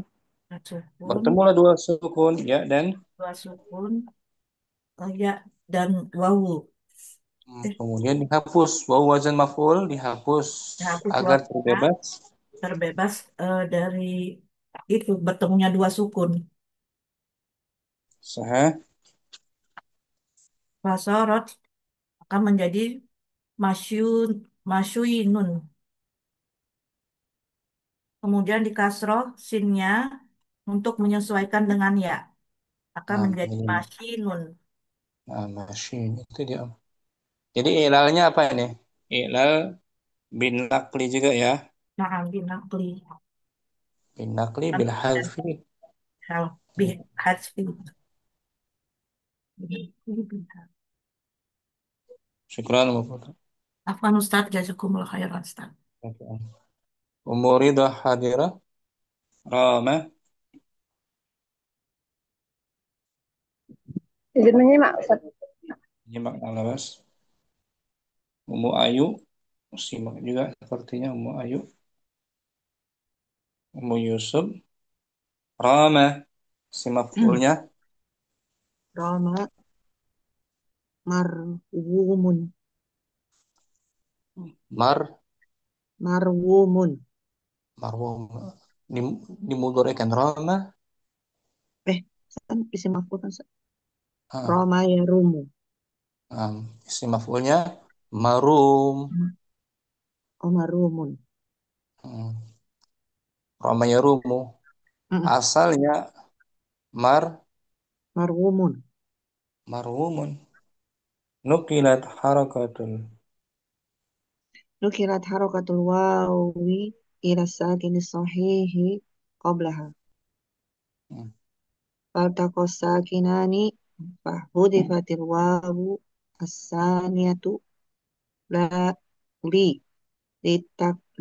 sukun, bertemulah dua sukun ya dan dua sukun, ya dan wawu. kemudian dihapus wawu wazan maf'ul, dihapus Hapus agar wawunya, terbebas terbebas dari itu bertemunya dua sukun. sah Fasorot akan menjadi masyun, masyuinun. Kemudian di kasroh sinnya untuk menyesuaikan dengan ya akan menjadi ini. masyinun. Nah, masyin itu dia. Jadi ilalnya apa ini? Ilal bin nakli juga ya. Nah, binakli. Bin nakli bil hadfi. Hal بحذف. Syukran Bapak. Afwan Ustaz, jazakumullah khairan Ustaz. Oke. Ummu Rida hadirah. Rama. Izin menyimak, Ustaz. Nyimak alas. Ummu Ayu. Simak juga sepertinya Ummu Ayu. Ummu Yusuf. Rama. Si maf'ulnya. Rama marwumun. Mar. Marwumun. Marwum. Dimudorkan Rama. Kan isim maf'ul kan. Ah, Rama yarumu. si maf'ulnya marum. Oh, marumun. Hmm. Rama yarumu. Mm-mm. Asalnya Marwumun. marwumun. Nukilat harakatul. Nukilat harakatul wawi ila sakini sahihi qablaha. Hmm. Faltaqas sakinani fahudifatil wawu as-saniyatu la li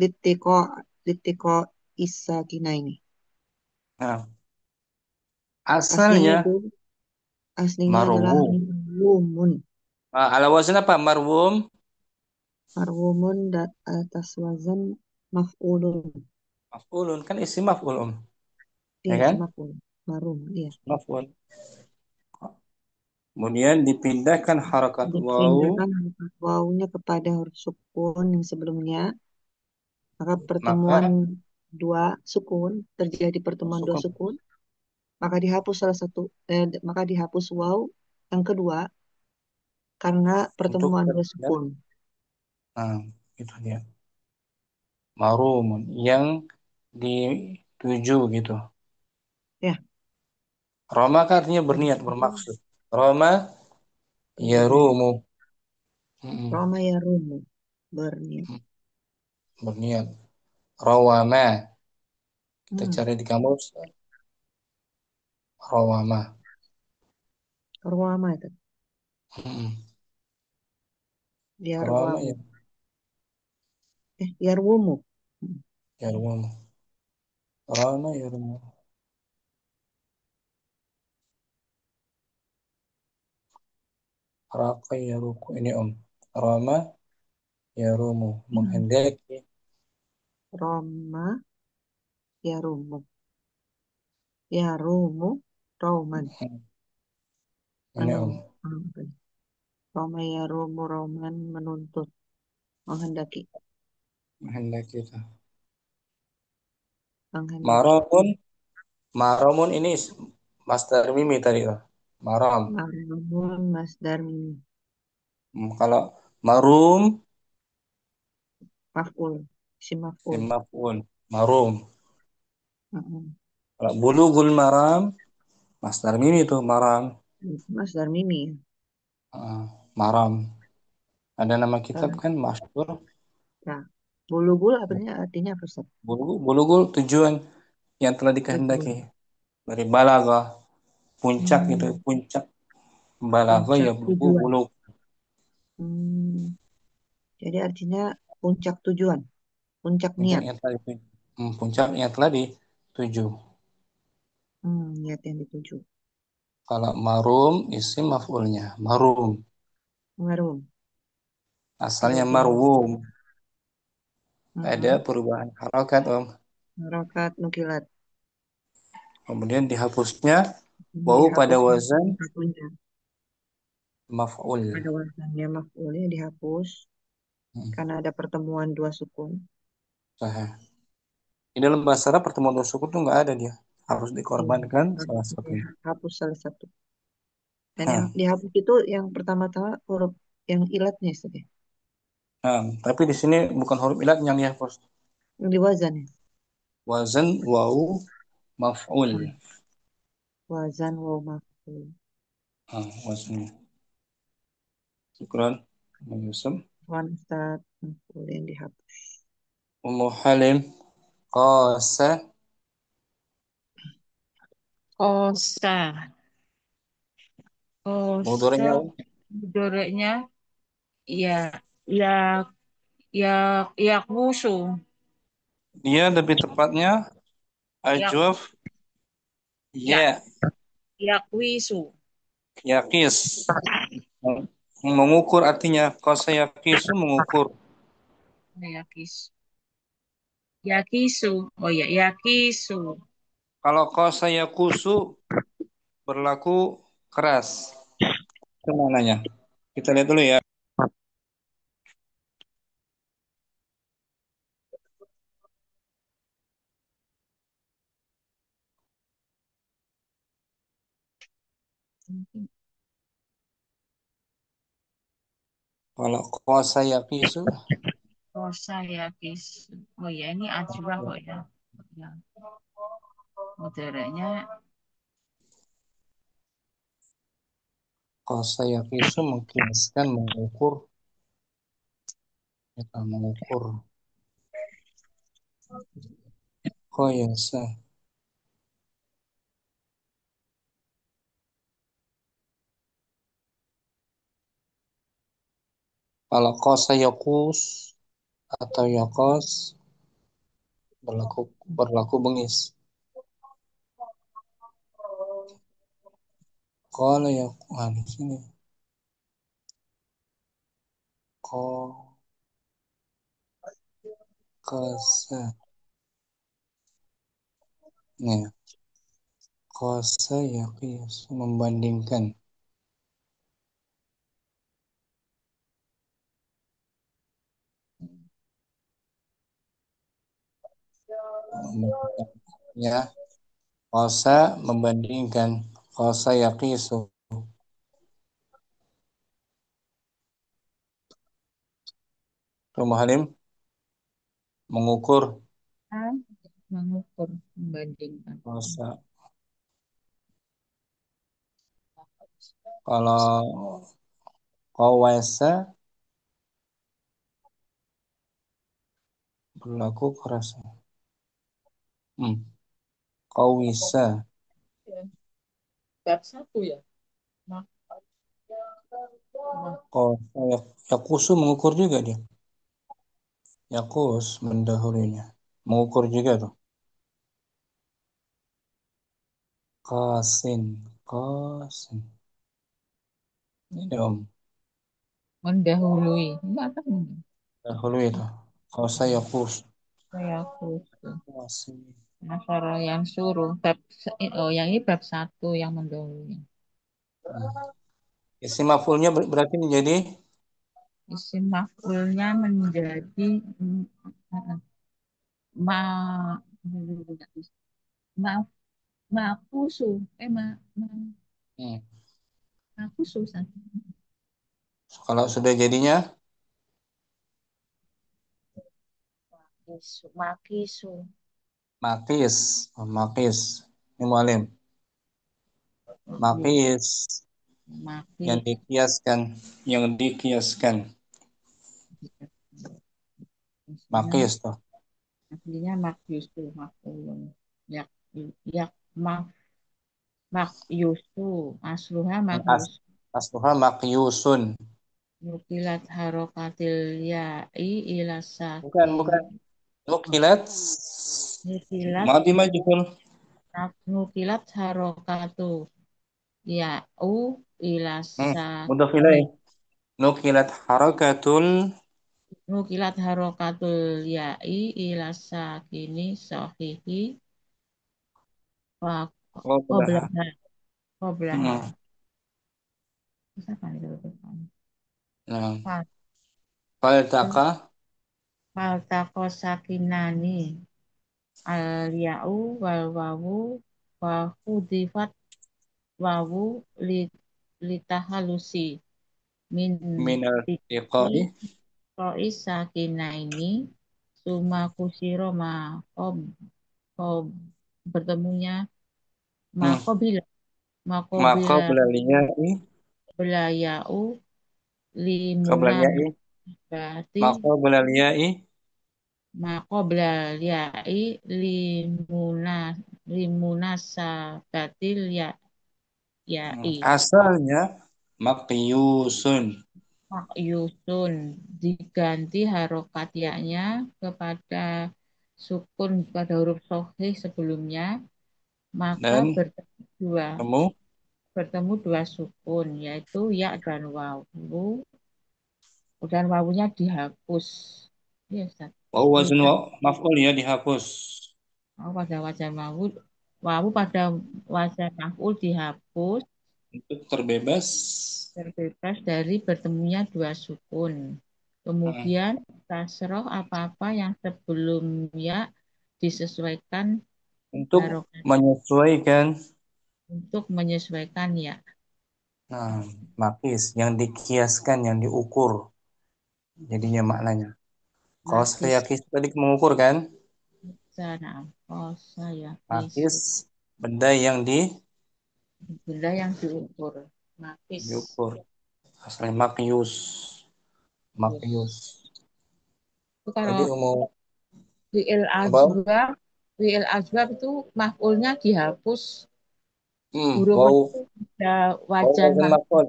littiqa littiqa is-sakinaini. Nah, Aslinya asalnya itu aslinya adalah marwum. marwumun. Ala wazan apa? Marwum. Marwumun atas wazan maf'ulun. Maf'ulun kan isim maf'ul ya Iya, kan? si maf'ul. Marum, iya. Maf'ul. Kemudian dipindahkan harakat waw, Dipindahkan harakat wawunya kepada huruf sukun yang sebelumnya, maka pertemuan maka dua sukun, terjadi pertemuan dua sukun sukun, maka dihapus salah satu, maka dihapus waw yang kedua karena untuk pertemuan dua terpindah. sukun. Nah, itu dia. Marumun yang dituju gitu. Ya, Roma kan artinya berniat, berarti bermaksud. Roma berniat. yarumu. Mm-mm. Roma ya rumu, berniat. Berniat. Rawama. Kita Hmm. cari di kamus. Rawama. Ruama itu, Mm-mm. ya Rawama ruamu. ya. Ya rumu. Hmm. Yarumu. Rama yarumu. Raka yaruku. Ini Rama yarumu. Hmm. Menghendaki. Roma ya rumu. Ya rumu, Roman. Ini Roma ya rumu, Roman menuntut, menghendaki, menghendaki itu. menghendaki. Maramun. Maramun ini master mimi tadi tuh. Maram. Marmun masdar mimi. Kalau marum Maf'ul, si si maf'ul. maf'ul. Marum. Mm-mm. Kalau bulughul maram master mimi itu maram. Masdar mimi ya. Ah, maram. Ada nama kitab Eh, kan masyhur. Nah, bulugul artinya apa Ustaz? Bulughul tujuan yang telah dikehendaki. Tujuan. Dari balaghah, puncak gitu, Hmm, puncak balaghah ya puncak tujuan. bulugh. Hmm, jadi artinya puncak tujuan, puncak Puncak niat. yang telah puncak yang telah dituju. Niat yang dituju. Kalau marum isim maf'ulnya marum. Marum. Asalnya Berarti marwum. Ada mm-mm. perubahan harokat Harokat nukilat. Kemudian dihapusnya wawu pada Dihapus wazan satunya. maf'ul. Pada wazannya maf'ulnya dihapus karena ada pertemuan dua sukun. Sahih. Di dalam bahasa Arab pertemuan dua suku itu nggak ada dia. Harus Iya, dikorbankan harus salah satunya. dihapus salah satu. Dan yang Nah, dihapus itu yang pertama-tama huruf yang ilatnya saja. tapi di sini bukan huruf ilat yang dihapus. Yang di wazan ya. Wazan wawu maf'ul. Hmm. Wazan waw maf'ul. Wazannya. Syukran. Yusuf. Wan Ustaz maf'ul yang dihapus. Ummu Halim. Qasa. Kosa. Kosa. Mudorenya Mudoreknya ya ya ya kusu. dia lebih tepatnya Ya ajwaf ya ya ya kuisu. yakis. Mengukur artinya kosa yakisu mengukur. Yakis. Yakisu. Oh ya, yakisu. Kalau kosa yakusu berlaku keras. Itu mananya? Kita lihat dulu ya. Kalau kosa yakisu Kosa yakisu. Oh ya, ini ajwa kok ya. Ya. Mudareknya kosa yakisu mengkiaskan mengukur ya, mengukur koyasa. Kalau kosa yakus atau yakos berlaku bengis. Kalau ya di sini ko kosa nih kosa yakis membandingkan ya kosa membandingkan kosa yakisu. Rumah Halim mengukur mengukur, membandingkan. kosa. Kalau kawasa berlaku keras. Kawisa. Bab satu ya. Nah, Kosa yakusu mengukur juga dia. Yakus mendahulunya. Mengukur juga tuh. Kosin. Kosin. Ini om. mendahului. Ini apa ini? Dahulu itu. Kosa yakus. Saya kusu. Kosin. Nasara yang suruh. Oh, yang ini bab satu yang mendahului. Isi mafulnya berarti menjadi Isim maf'ulnya menjadi ma ma makusu hmm. makusu satu. Kalau sudah jadinya Makisu makis. Makis. Ini mualim. Makis yang makis dikiaskan, makis tuh. aslinya makyusu makulun yak yak mak makyusu asluha As, makyusu asluha makyusun. nukilat harokatil ya'i ila Bukan, sakini bukan. Nukilat nukilat madi majhul. nukilat harokatu ya'u ila Mudhaf sakini ilaih. Nukilat harakatul nukilat harokatul ya'i ila sakini sohihi wa qablaha. qoblaha qoblaha Hmm. bisa kan itu depan Nah, fal faltaqa faltaqo sakinani al ya'u wal wawu wa hudifat wawu li litahalusi min minal dikri iqai rois sakinaini suma kusiro ma kob, kob bertemunya makobila maka makobila belaliyai belayau qabla limuna ya'i berarti maka belaliyai Maqobla ya'i limuna limunasabatil ya'i. Asalnya makyusun. Makyusun diganti harokat ya-nya kepada sukun pada huruf sohih sebelumnya, maka Dan kamu bertemu dua sukun, yaitu ya dan wawunya dihapus. Ya, Ustaz. wazan maf'ul ya dihapus. Pada wajan wawu pada wajan maf'ul dihapus, Untuk terbebas. terbebas dari bertemunya dua sukun. Nah, Kemudian kasroh apa-apa yang sebelumnya disesuaikan untuk harokat menyesuaikan. untuk menyesuaikan ya. Nah, makis yang dikiaskan, yang diukur. Jadinya maknanya. Kalau saya Nakis kis tadi mengukur kan? sana oh saya Makis kisu benda yang benda yang diukur. Nakis diukur. Asalnya makyus. yes. Makyus. Itu Tadi kalau mau fi'il apa? ajwab, fi'il ajwab itu maf'ulnya dihapus, huruf Wow, itu ada wow wajan wazan maf'ul.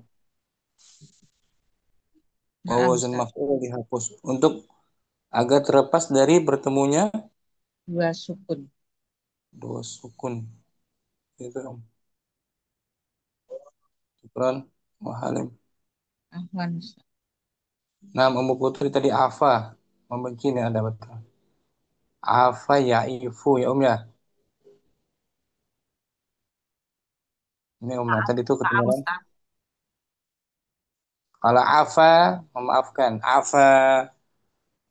Wow Naam, wazan Ustaz. maf'ul dihapus untuk agar terlepas dari bertemunya Dua sukun. dua sukun. Itu Syukran, Muhalim. Afwan, Ustaz. Nah, Ummu Putri tadi afa. Membenci nih ada betul. Afa ya'ifu ya ya. Ini ya. Tadi itu Maaf, kedengaran. Ustaz. Kalau afa, memaafkan. Afa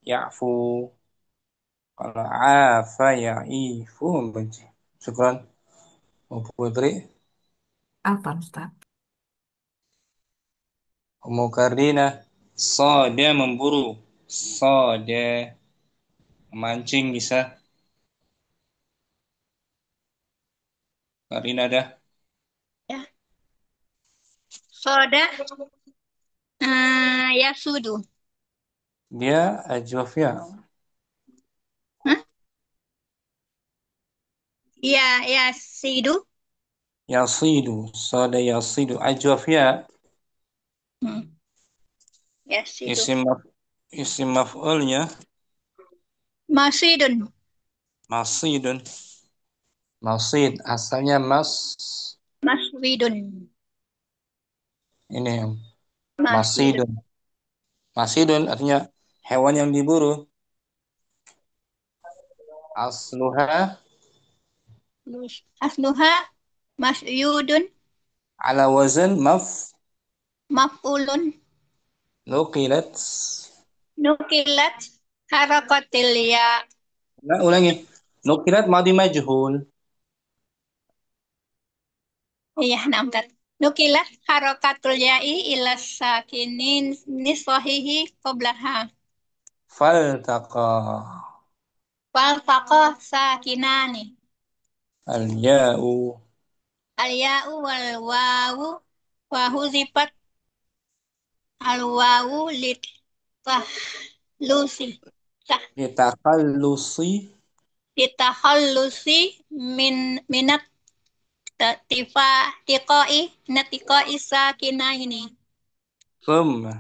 ya'fu. Kalau afa ya'ifu membenci. Syukran, Ummu Putri. Apa, Ustaz? Ummu Kardina. Sada memburu. Sada memancing bisa. Kardina dah. Ya. Soda ya sudu. Dia ajwafia. Hah? Ya ya sidu. Yasidu. Sada yasidu. Ajwafia. Ya sidu. Isim maf'ulnya Masidun. masidun. Masid asalnya Maswidun. ini Masidun. masidun. Masidun artinya hewan yang diburu. Asluha Asluha masyudun ala wazan maf'ulun nuqilat. nukilat harakatil ya. Nah, ulangi. Nuqilat madi majhul. Iya, nampak. Nukilat harakatul ya'i ila sakinin niswahihi qoblaha. Faltaqa Wal faqah sakinani. al-ya'u Al ya'u wal wawu wa huzifat al wawu lit tahlusi. Tah litakhallusi Ditakhallusi minat tifa tiqai natiqai sakinaini. thumma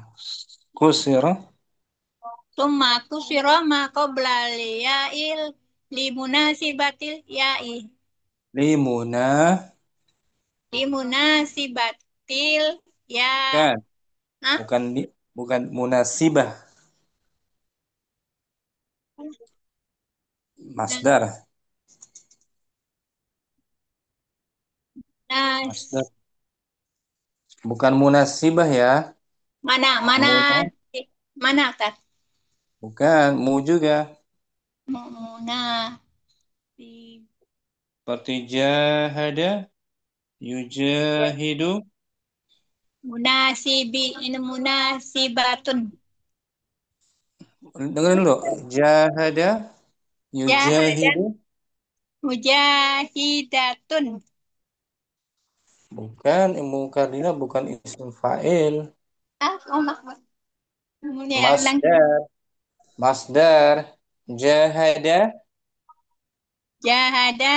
kusira Summa kusira ma qabla ya'il limunasibatil ya'i. limuna Limunasibatil ya. kan Hah? bukan munasibah masdar Nas, masdar bukan munasibah ya. mana mana Muna mana kan? bukan mu juga Muna si seperti jahada yujahidu. munasibi ini munasibatun. Dengerin dulu. Jahada Jahadat yujahidu. mujahidatun. Bukan ilmu kardina, bukan isim fa'il. Oh, maaf. Ya, ulang. Masdar. Masdar. Jahada. Jahada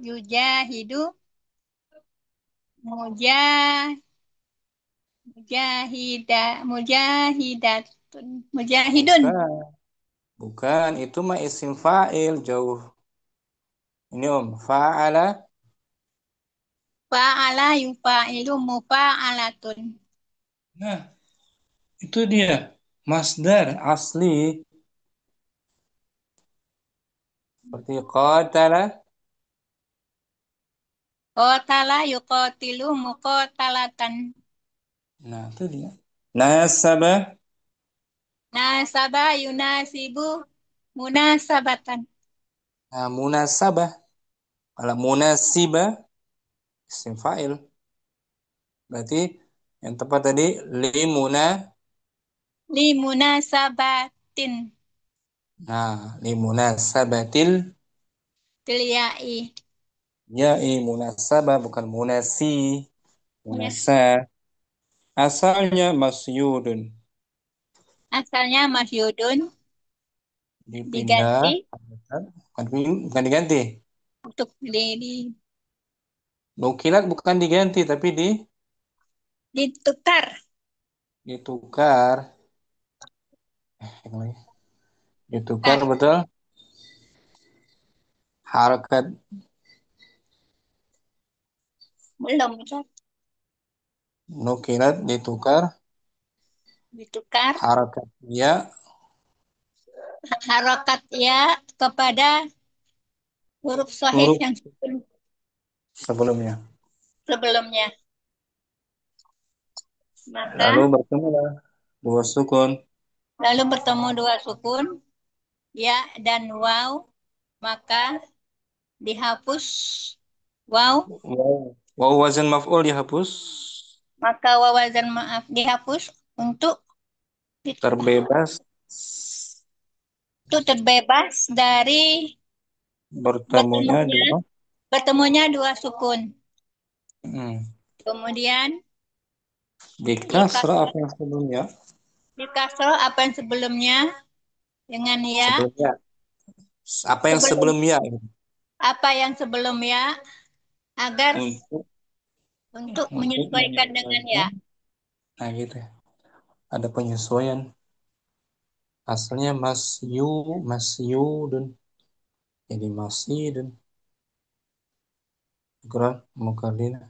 yujahidu. Mujah. Mujahidatun. Mujahidun. Bukan, itu mah isim fa'il jauh. Ini fa'ala. Fa'ala yufa'ilu mufa'alatun. Nah, itu dia. Masdar asli. Seperti qatala. Qatala yuqatilu muqatalatan. Nah, itu dia. Nasaba. Nasaba yunasibu munasabatan. Nah, munasabah. Kalau munasibah, isim fa'il. Berarti yang tepat tadi limuna. Limunasabatin. Nah, limunasabatil. Tilyai. Ya'i munasabah bukan munasi. Ya. Munasa. Asalnya masyudun. Asalnya masyudun Dipindah. diganti Bukan diganti. untuk Nukilat bukan diganti, tapi ditukar. ditukar. Yang lagi. Ditukar, Tukar. betul. Harakat Belum, Ustaz. nukilat ditukar. Ditukar Harakat ya harokat ya kepada huruf sahih huruf yang sebelumnya. sebelumnya. Maka Lalu bertemulah dua sukun. lalu bertemu dua sukun ya dan waw, maka dihapus waw, Wow. Wow wazan maf'ul dihapus. maka wawazan maaf dihapus untuk Terbebas itu terbebas dari bertemunya bertemunya dua. bertemunya dua sukun. Hmm. Kemudian Di kasrah apa yang sebelumnya? di kasro apa yang sebelumnya dengan ya Sebelumnya. Apa yang sebelum sebelumnya? apa yang sebelum ya agar Untuk untuk untuk menyesuaikan dengan ya. menyesuaikan. Nah gitu ya. Ada penyesuaian. Asalnya masyudun. Jadi masidun. Ikrar mukallina.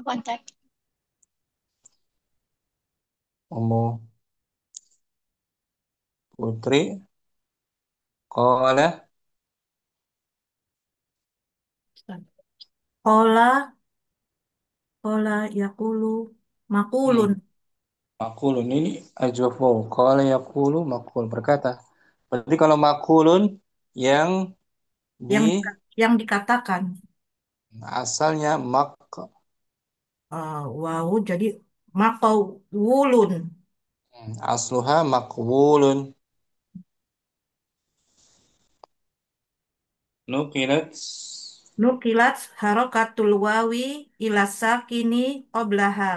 Kontak. Ummu putri. Qala. Kola, kola yakulu, Hmm. makulun. Makulun ini ajwafu. Qala yaqulu makul berkata. Berarti kalau makulun yang di Yang yang dikatakan. asalnya Wow, jadi makawulun. asluha makwulun. Nukilat Nukilat harokatul wawi ila sakini oblaha.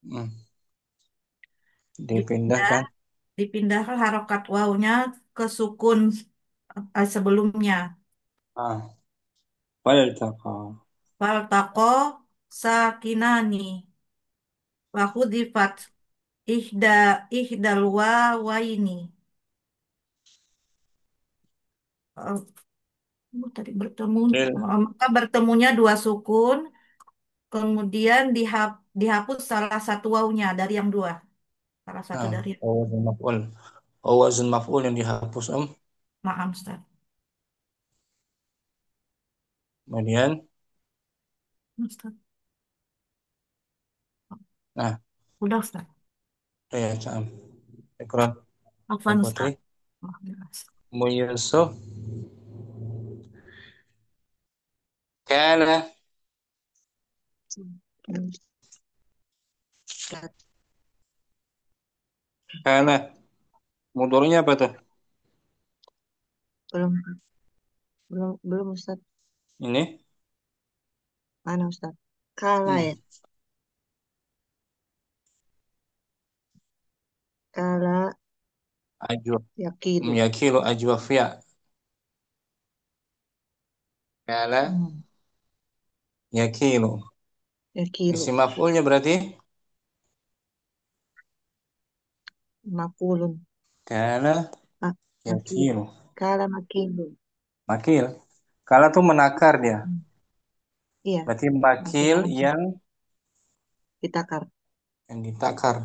hmm, Dipindah, dipindahkan. dipindahkan harokat wawunya ke sukun sebelumnya. Ah, faltaqa. Faltako sakinani. Wahudifat ihda ihdal wawaini. Tadi bertemu, Lil. maka bertemunya dua sukun, kemudian dihapus salah satu wawunya dari yang dua, salah satu Nah, dari wazan maf'ul. Wazan maf'ul yang dihapus maaf Ustaz. Kemudian, Ustaz. nah, Udah Ustaz. ya, Cam. Ikrar. Afwan Putri. Ustaz. Maaf, jelas. Mu Yusuf. Kana. Kana. Mudornya apa tuh? Belum, belum Ustaz. Ini. Mana Ustaz? Kala ya. Kala Ajwa. Yakilu. Yakilu ajwafia. Kala Hmm. yakilu. Yakilu. Isim maf'ulnya berarti Makulun. kala Ah, makil. yakilu. Kala makilu. Makil. Kala tuh menakar dia. Hmm. Iya, Berarti makil menakar. yang Ditakar. ditakar.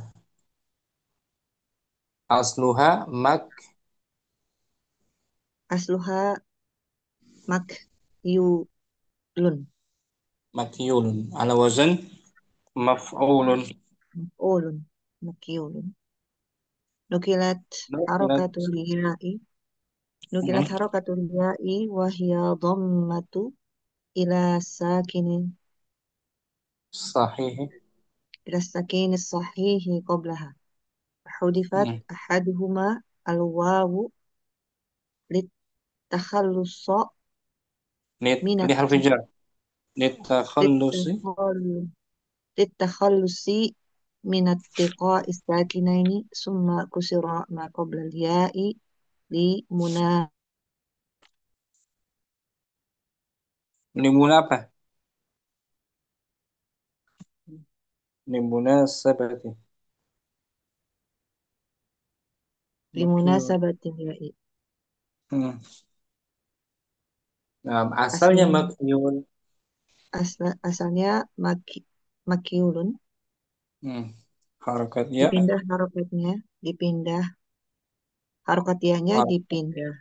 Asluha Asluha makyulun. makyulun. Ala wazan maf'ulun. Maf'ulun. Makyulun. Nukilat Nukilat. harakatul ya'i. Nukilat Hmm. harakatul ya'i wahya dhammatu ila sakinin Sahih. ila sakinis sahihi qablaha. Hudifat Hmm. ahaduhuma al-wawu litakhallusa minat Li harfi jar. Litakhallusi litakhallusi litakhallusi minat tiqa istakinaini summa kusira ma qabla al-ya'i li menimbun apa? Menimbuna sabati. Makyul. limunasabatil ya'i. Hmm. Nah, asalnya Aslinya makyul. asalnya makiulun, Hmm. Harakat ya. dipindah harokatnya, dipindah harokatianya dipindah,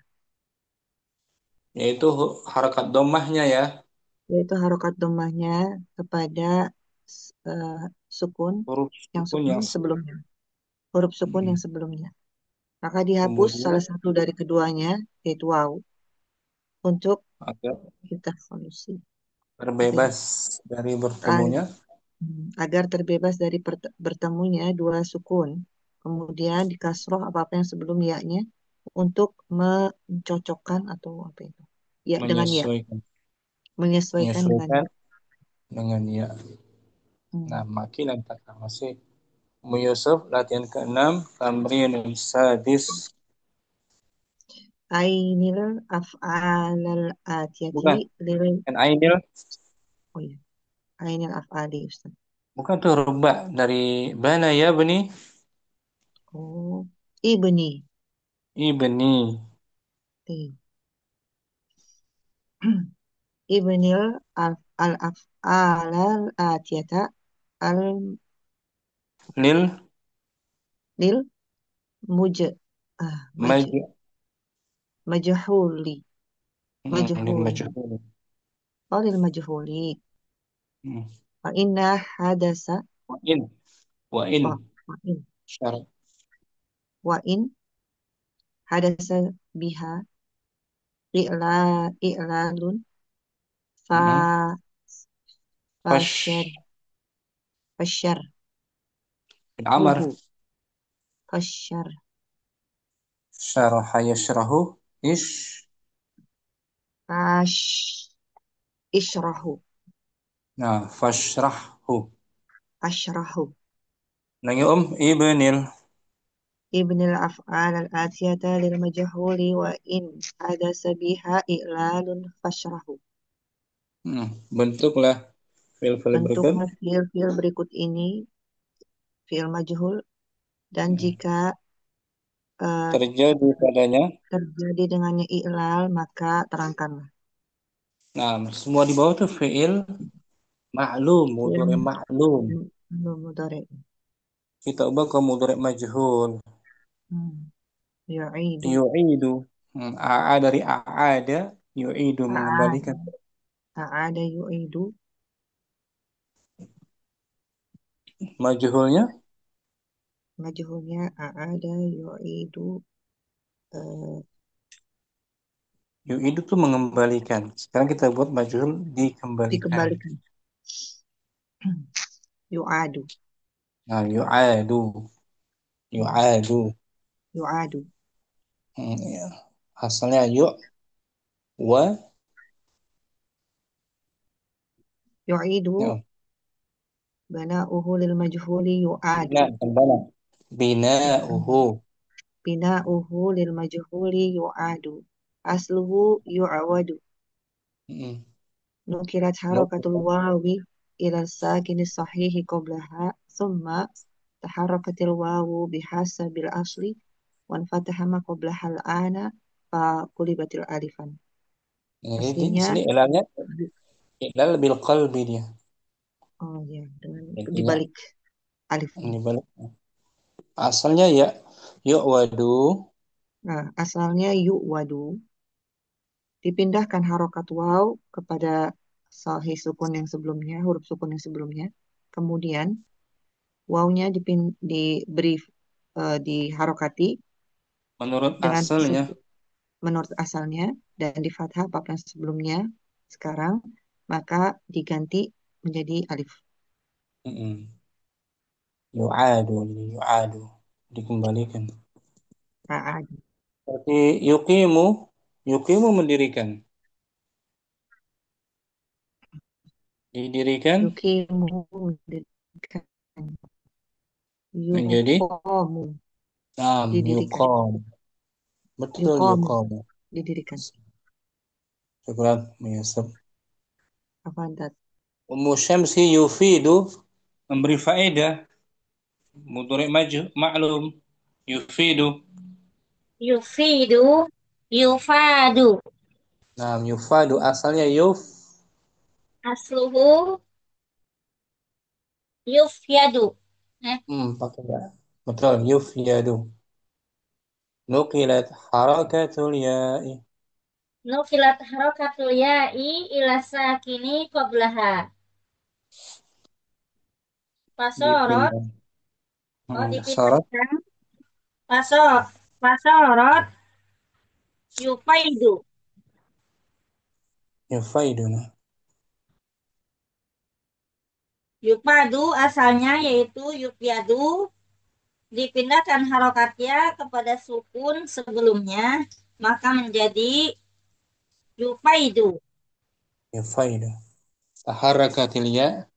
Yaitu harakat domahnya ya. yaitu harokat domahnya kepada eh, sukun Huruf yang sukun sukun yang sebelumnya, huruf sukun hmm. yang sebelumnya. Maka dihapus Kemudian salah satu dari keduanya, yaitu waw, untuk agak kita solusi. Apa ini? terbebas dari bertemunya Agar terbebas dari bertemunya dua sukun, kemudian dikasroh apa-apa yang sebelum ya-nya untuk mencocokkan atau apa itu? Ya, dengan ya, menyesuaikan menyesuaikan dengan menyesuaikan ya. dengan ya. Nah, Hmm. makin tak masih Mu Yusuf latihan ke-6 tamrin sadis Ainil af'alal atiyati bukan lil kan Ainil oh ya, ainil af'ali Ustaz. bukan tuh rubah dari bana ya bani Oh, ibni. ibni Eh. Ibnil al af'alal atiyata al lil lil muj maj maj majhuli lil majhuli majhul lil majhuli Hmm. fa inna hadasa wa in wa in wa wa in syarat wa in hadasa biha i'lalun fa Hmm. fashar fash fashar bil amar huhu fashar syaraha yashrahu ish fash ishrahu nah fashrahhu ashrahu nah ya ibnil ibnil af'al al-atiyata lil majhuli wa in hadasa biha i'lalun fashrahu. bentuklah fil Bentuk berikut fiil berikut ini fiil majhul dan jika eh, terjadi padanya. terjadi dengannya i'lal maka terangkanlah. Nah, semua di bawah tuh fiil ma'lum, Fiil mudhari ma'lum. mudhari. Kita ubah ke mudhari majhul. Yu'idu. Yu'idu. A'a dari a'ada, yu'idu A'ada. mengembalikan. A'ada yu'idu. Majhulnya, Majhulnya a'ada yu'idu. eh, yu'idu tuh mengembalikan. Sekarang kita buat majhul dikembalikan. dikembalikan. Yu'adu. Nah, yu'adu. Yu'adu. Yu'adu. Ya. Asalnya yu' wa Yu'idu. ya, Bana'uhu lil majhuli bina, yu'adu. kembali. Bina'uhu. bina'uhu lil majhuli yu'adu. Asluhu yu'awadu. Nukirat harakatul wawi ila sakini sahihi qablaha thumma taharakatil wawu bihasabil asli wan fataha ma qablaha al-ana fa kulibatil alifan. Jadi di Aslinya sini ilalnya ilal bil qalbi dia. oh ya dengan Intinya dibalik alif. ini balik. Asalnya ya yu'wadu. Nah, asalnya yu'wadu dipindahkan harokat waw kepada sahih sukun yang sebelumnya, huruf sukun yang sebelumnya. Kemudian wawnya diberi diharokati Menurut dengan asalnya. menurut asalnya dan di fathah apa yang sebelumnya sekarang maka diganti menjadi alif. Yu'adu, yu'adu. Dikembalikan. A'ad. Berarti yuqimu mendirikan. Didirikan Yukimu mendirikan. menjadi Yuqamu didirikan. yuqam. Betul Yuqamu yuqam. didirikan. Syukran, Yusuf. Apa anda? Ummu Syamsi yufidu memberi faedah. Mudhari' ma'lum yufidu. Yufidu, yufadu. Nah, yufadu asalnya Asluhu yufyadu. pakai ya. Betul, yufyadu. Nuqilat harakatul ya'i. Nukilat harakatul ya'i ila sakini qablaha. Pasorot, Dipindah. Syarat dipindahkan. Pasorot, yufaidu. yufaiduna. Yupadu asalnya yaitu yufyadu. Dipindahkan harokatnya kepada sukun sebelumnya, maka menjadi yufaidu. Yufaidu. Taharakatil ya.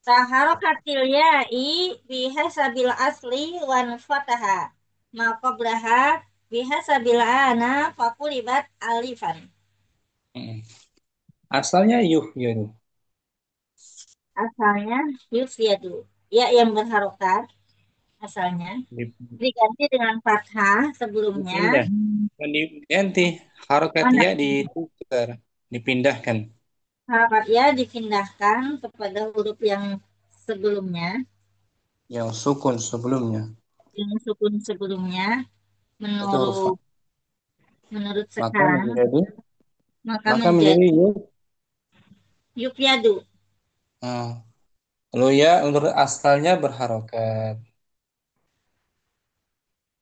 Taharokatil ya'i bihasabil asli wan fataha. Maqablaha bihasabil ana fakulibat alifan. Asalnya yufyadu. Asalnya yufyadu. Ya yang berharokat asalnya. Diganti dengan fathah sebelumnya. Dipindah. Diganti. Harokat Mana? ya ditukar. Dipindahkan. Harokat ya dipindahkan kepada huruf yang sebelumnya. Yang sukun sebelumnya. Yang sukun sebelumnya. Itu Menurut maka sekarang. Maka menjadi yufyadu. Lalu ya menurut asalnya berharokat.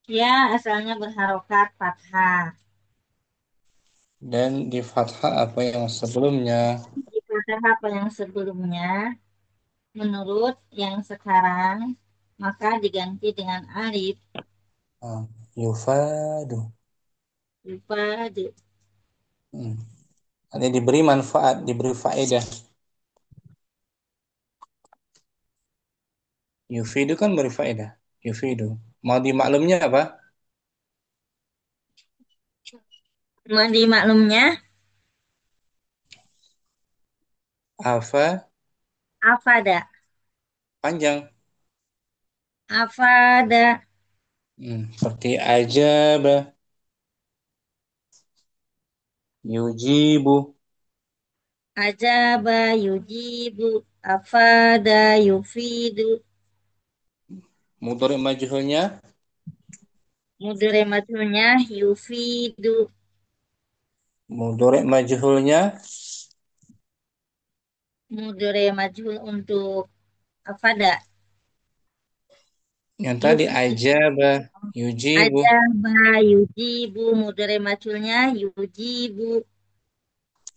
Ya, asalnya berharokat fathah. Dan di fathah apa yang sebelumnya? Di fathah apa yang sebelumnya, menurut yang sekarang, maka diganti dengan alif. Yufadu. Yufadu. Ada diberi manfaat, diberi faedah. Yufidu kan beri faedah. Yufidu. Mau dimaklumnya apa? Mau dimaklumnya? Afada. Panjang. Afada. Seperti ajaba. Yujibu. Ajaba, yujibu, afada, yufidu. Mudhari' majhulnya? Mudhari' majhulnya yufidu. Mudhari' majhulnya? Mudhari' majhul untuk afada. Yang tadi ajaba, yujibu. Ajaba, yujibu, mudhari' majhulnya yujibu.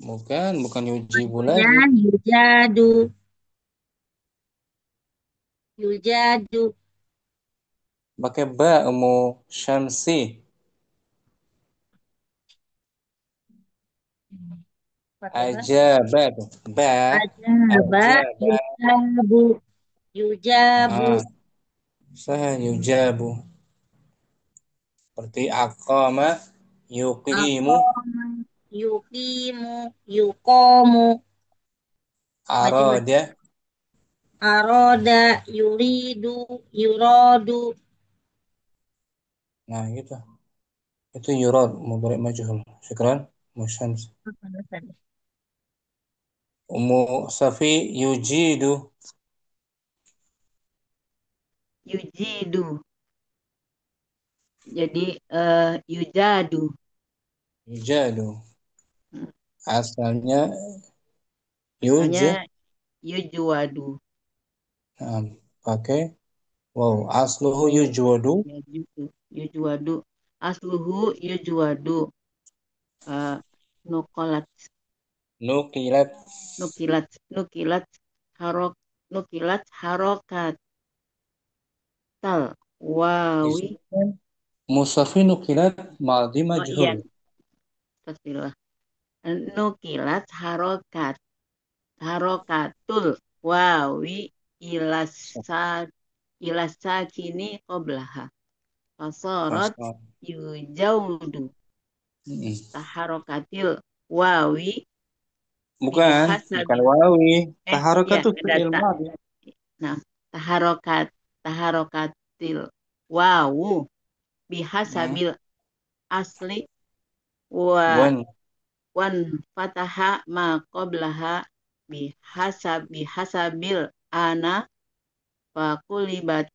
Bukan yujibu Ya, lagi. yujadu. Yujadu. Pakai ba Ummu Syamsi. Ajaba tuh. Ba. Ajaba, yujabu. Yujabu. Yujabu. Seperti aqama, yuqimu, Aqama, yuqimu, yuqamu, macam-macam. arada. Aroda, yuridu, yuradu. Nah, gitu. Itu yurad, mudhari' majhul. Syukran, Musyams. Ummu Safi, yujidu, Yujidu. Jadi yujadu. yujadu. Hmm. Asalnya Asalnya yuj, yujwadu. nah, pakai wow. Asluhu yujwadu, Ya, yujwadu. Asluhu yujwadu. Uh, nukolat. nukilat. Nukilat. Nukilat. Harok. Nukilat harokat. Tal. Di Wawi. sini kan Musafi nukilat madhi Oh iya. majhul. Bismillah. Nukilat harokat. Harokatul wawi ilasa kini qoblaha. Fasorot Fasal. yujaudu. Mm-mm. Taharokatil wawi Bukan bihasabil. wawi. Ya, Taharakatu fi'il data. madhi. Nah, taharokatil wawu bihasabil asli wa Wan. wan fataha ma qoblaha bihasabil ana fakulibat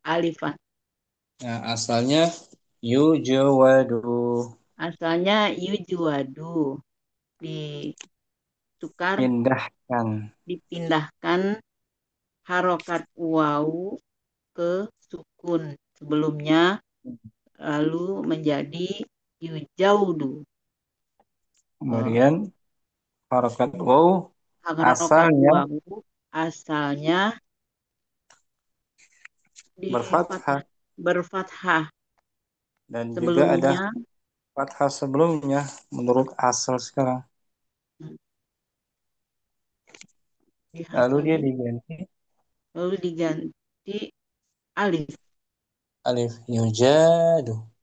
alifan. Nah, asalnya yujawadu. Asalnya yujwadu ditukar Pindahkan. dipindahkan harokat wawu ke sukun sebelumnya lalu menjadi yujaudu. Kemudian harakat waw Harokat asalnya wawu asalnya di berfathah berfathah dan juga ada sebelumnya fathah sebelumnya menurut asal sekarang. Lalu dia dihasabi diganti lalu diganti alif alif yujadu.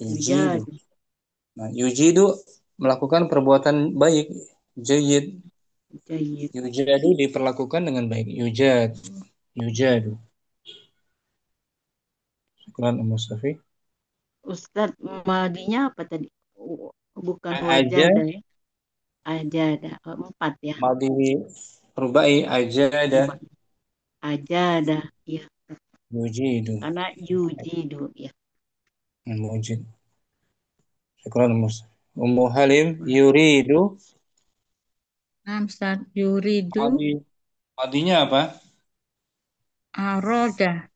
Yujidu. yujadu. Nah, yujidu melakukan perbuatan baik. Jayyid. Jayyid. Yujadu diperlakukan dengan baik. Yujadu. Syukran Ummu Safi. Ustadz madinya apa tadi? Bukan Aja wajada ya. Ajada. Empat ya. madi rubai ajada Ajada. Ya. yujidu. Karena yujidu ya. Mujid. Syukran Ummu Halim yuridu. Nah, Ustaz, yuridu Madinya apa? aroda.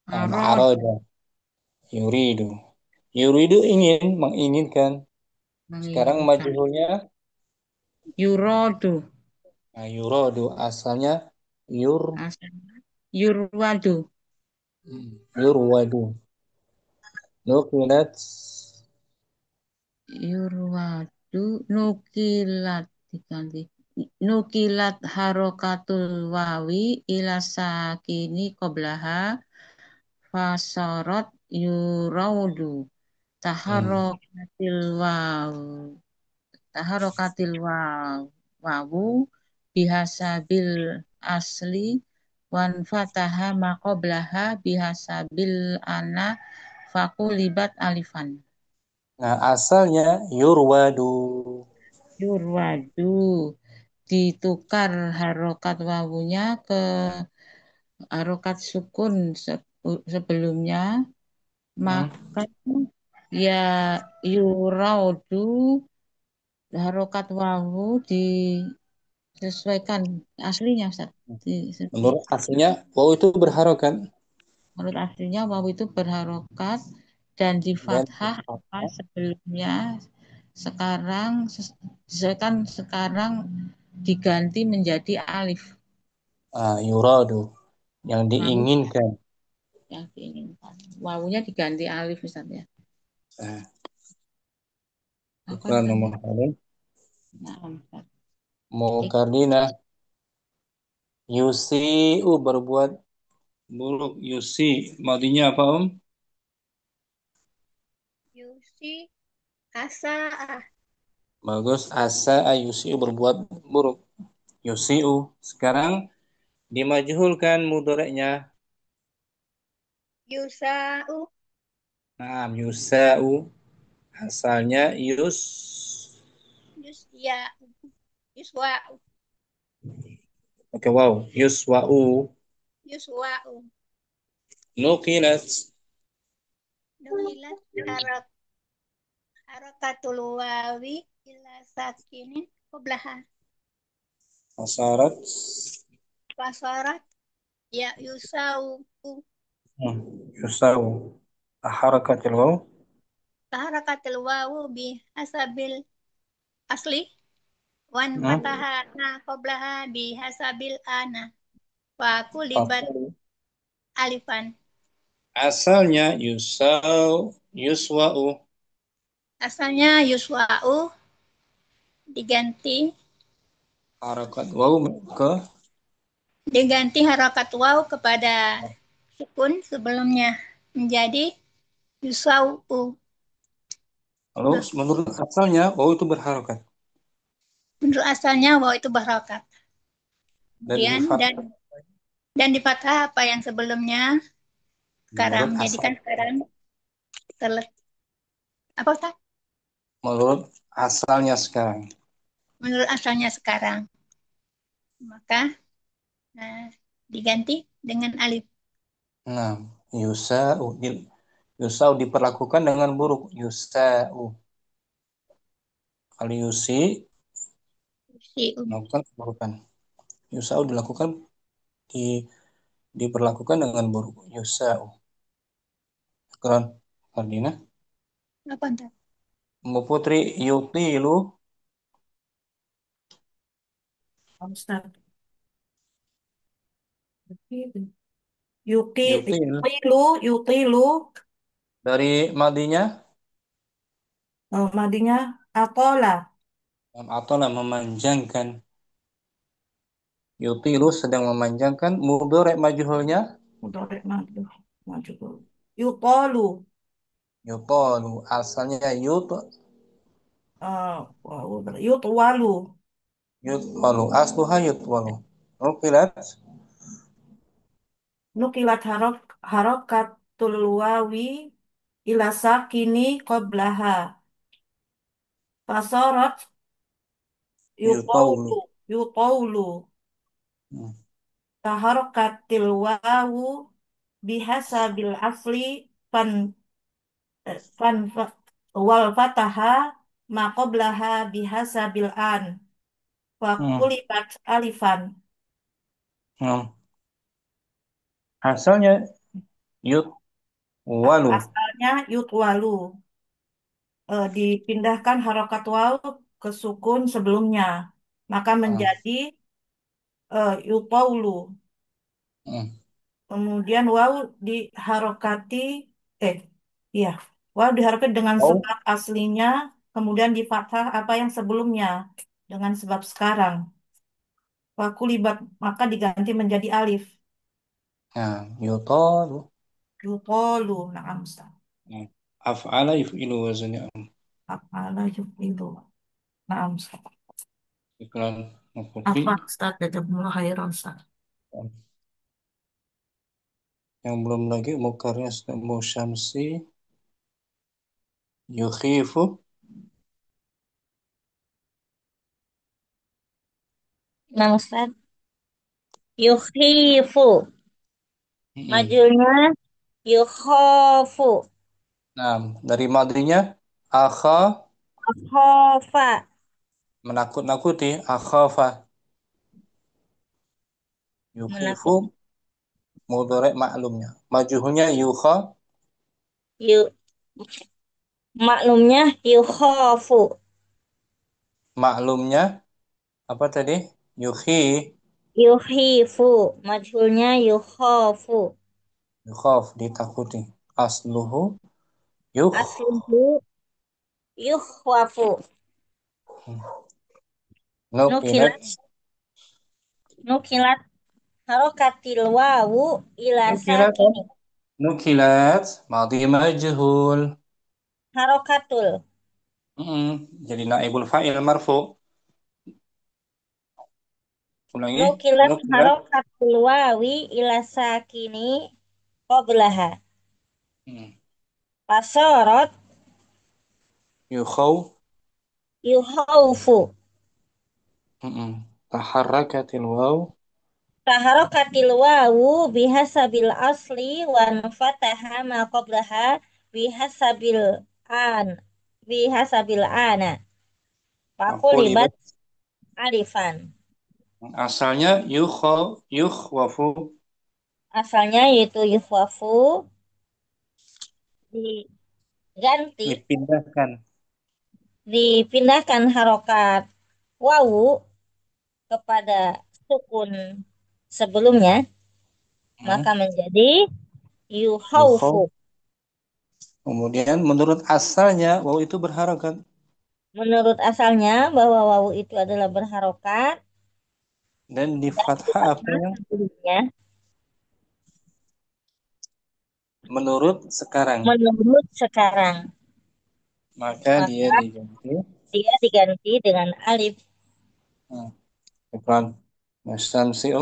Arod, Arada. Yuridu. Yuridu ingin, menginginkan. Sekarang menginginkan. majhulnya Yurodu. yuradu. Asalnya yur Asalnya yurwadu. yurwadu. Nukilat Yurwadu nukilat diganti. Nukilat harokatul wawi ila sakini qoblaha fasorot yuraudu taharokatil waw taharokatil wawu bihasabil asli wan fataha maqoblaha bihasabil ana fakulibat alifan. Nah, asalnya yurwadu. Yurwadu ditukar harokat wawunya ke harokat sukun sebelumnya, maka ya yuraudu harokat wawu disesuaikan aslinya Ustaz. Menurut aslinya waw itu berharokat Menurut aslinya wawu itu berharokat dan di dan fathah apa sebelumnya sekarang disesuaikan sekarang diganti menjadi alif yuradu yang wawu diinginkan. yang diinginkan. Wawunya diganti alif Ustaz ya. Nah, Apa iklan tadi? nomor kali. Nah, Ustaz. Mukardina yusiu berbuat Buruk. Yusi. Madinya apa, Om? Yusi asa Bagus. Asa ayusiu berbuat buruk. Yusiu. Sekarang dimajhulkan mudhari'nya. yusau Nah, yusa'u. Asalnya yusya yuswau Oke, wow. Yuswa'u. yuswau Nukilat. nukilat harakatul wawi ila sakinin qablaha Asarat. fasarat ya yusau Yusa'u. Harakatil waw. harakatul wawu bi hasabil asli wan Hmm. fatahana qablaha bi hasabil ana wa kulibat Fasal. alifan. Asalnya yuswa'u. Asalnya yuswa'u diganti Harakat waw ke diganti harakat waw kepada sukun sebelumnya menjadi yuswa'u. lalu menurut asalnya waw itu berharakat Menurut asalnya waw itu berharakat. dan di Kemudian dan di fathah apa yang sebelumnya sekarang menurut menjadikan asal sekarang terlet apa Ustaz? menurut asalnya sekarang. Menurut asalnya sekarang maka diganti dengan alif. Nah, yusa'u yusa'u diperlakukan dengan buruk. Yusa'u. Kalau yusi melakukan keburukan. Yusa'u di diperlakukan dengan buruk. Yusa'u. Keren. Fardina. Apa Ustaz? Mbak Putri yutilu. Ustaz. Yutil. Yutilu, Dari madinya madinya atola, atau lah memanjangkan. Yutilu sedang memanjangkan. Mudhari' majhulnya mudhari' maju, yutolu, yutalu. Asalnya yutwalu, yutwalu. Asluha yutwalu. Nukilat. nukilat harokatul wawi ila sakini qablaha, fasorat Yutawlu. yutawlu, Hmm. taharokatil wawu bihasabil asli fan fan wal fataha ma qablaha bihasabil an wa Hmm. kulibat alifan. Hmm. Asalnya yutwalu. Asalnya yutwalu, dipindahkan harokat waw ke sukun sebelumnya maka Hmm. menjadi yutawlu. Hmm. Kemudian waw diharokati eh iya waw diharokati dengan Oh. sebab aslinya, kemudian di fathah apa yang sebelumnya dengan sebab sekarang. Wakulibat maka diganti menjadi alif. Nah, yutalu. Yutolu, na'am Ustaz. Hmm. Af'ala yuf'ilu wazannya. Afala yufilu. Na'am Ustaz. Iklan Putri. Apa Ustaz? Jazakumullah khairan Ustaz. Yang belum lagi mukarnya Syamsi yukhifu. Nah, Ustaz. Yukhifu. Hmm. Majunya yukhofu. Nah, dari madrinya akha Akhofa. menakut-nakuti akhafa. Yukhifu Menakut. mudhari' maklumnya. Majhulnya yukha. Yuk. Maklumnya yukhofu. Maklumnya apa tadi? Yukhi. Yukhifu. Majhulnya yukhofu. Yukhaf ditakuti. Asluhu yukh. Asluhu yukhwafu. Nukilat. Nukilat. Nukilat. Harokatil wawu ila Nukilat kan? sakini. Nukilat, madhi majhul. Harokatul. Jadi naibul fa'il marfu. Ulangi. Nukilat Nukilat. harokatul wawi ila sakini qablaha. Hmm. Fasorot Yukhaw. yuhaufu. Taharrakatil waw. Taharokatil wawu bihasabil asli wan fataha ma qablaha bihasabil an bihasabil ana. Fakulibat Maqulibat. alifan. Asalnya yukhwafu. Asalnya yaitu yuhwafu diganti Dipindahkan. dipindahkan harokat wawu kepada sukun sebelumnya maka menjadi Yukhaw. yuhaufu. Kemudian menurut asalnya waw itu berharokat. Menurut asalnya bahwa wawu itu adalah berharokat Dan di dan di fathah apa fathah yang sebelumnya menurut sekarang. menurut sekarang Maka dia maka diganti. dia diganti dengan alif. Iklan. Mastamsi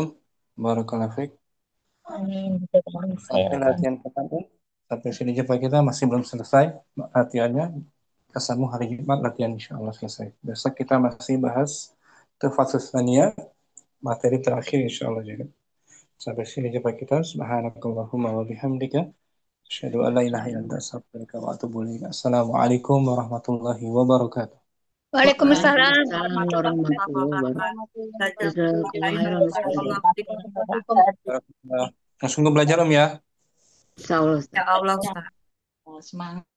Barakallahu fiik. Amin. Oke, latihan pertama. Sampai sini jumpa kita masih belum selesai latihannya. Kita sambung hari Jumat latihan insyaallah selesai. Besok kita masih bahas tafasus tsaniyah, materi terakhir insyaallah juga. Sampai sini jumpa kita. Subhanakallahumma wa bihamdika asyhadu an la ilaha illa anta astaghfiruka wa atubu ilaik. Assalamualaikum warahmatullahi wabarakatuh. Waalaikumsalam. Waalaikumsalam warahmatullahi wabarakatuh. Jazakallahu khairan Ustaz. Langsung ke belajar ya. Insyaallah. Ya Allah, Ustaz. Semangat.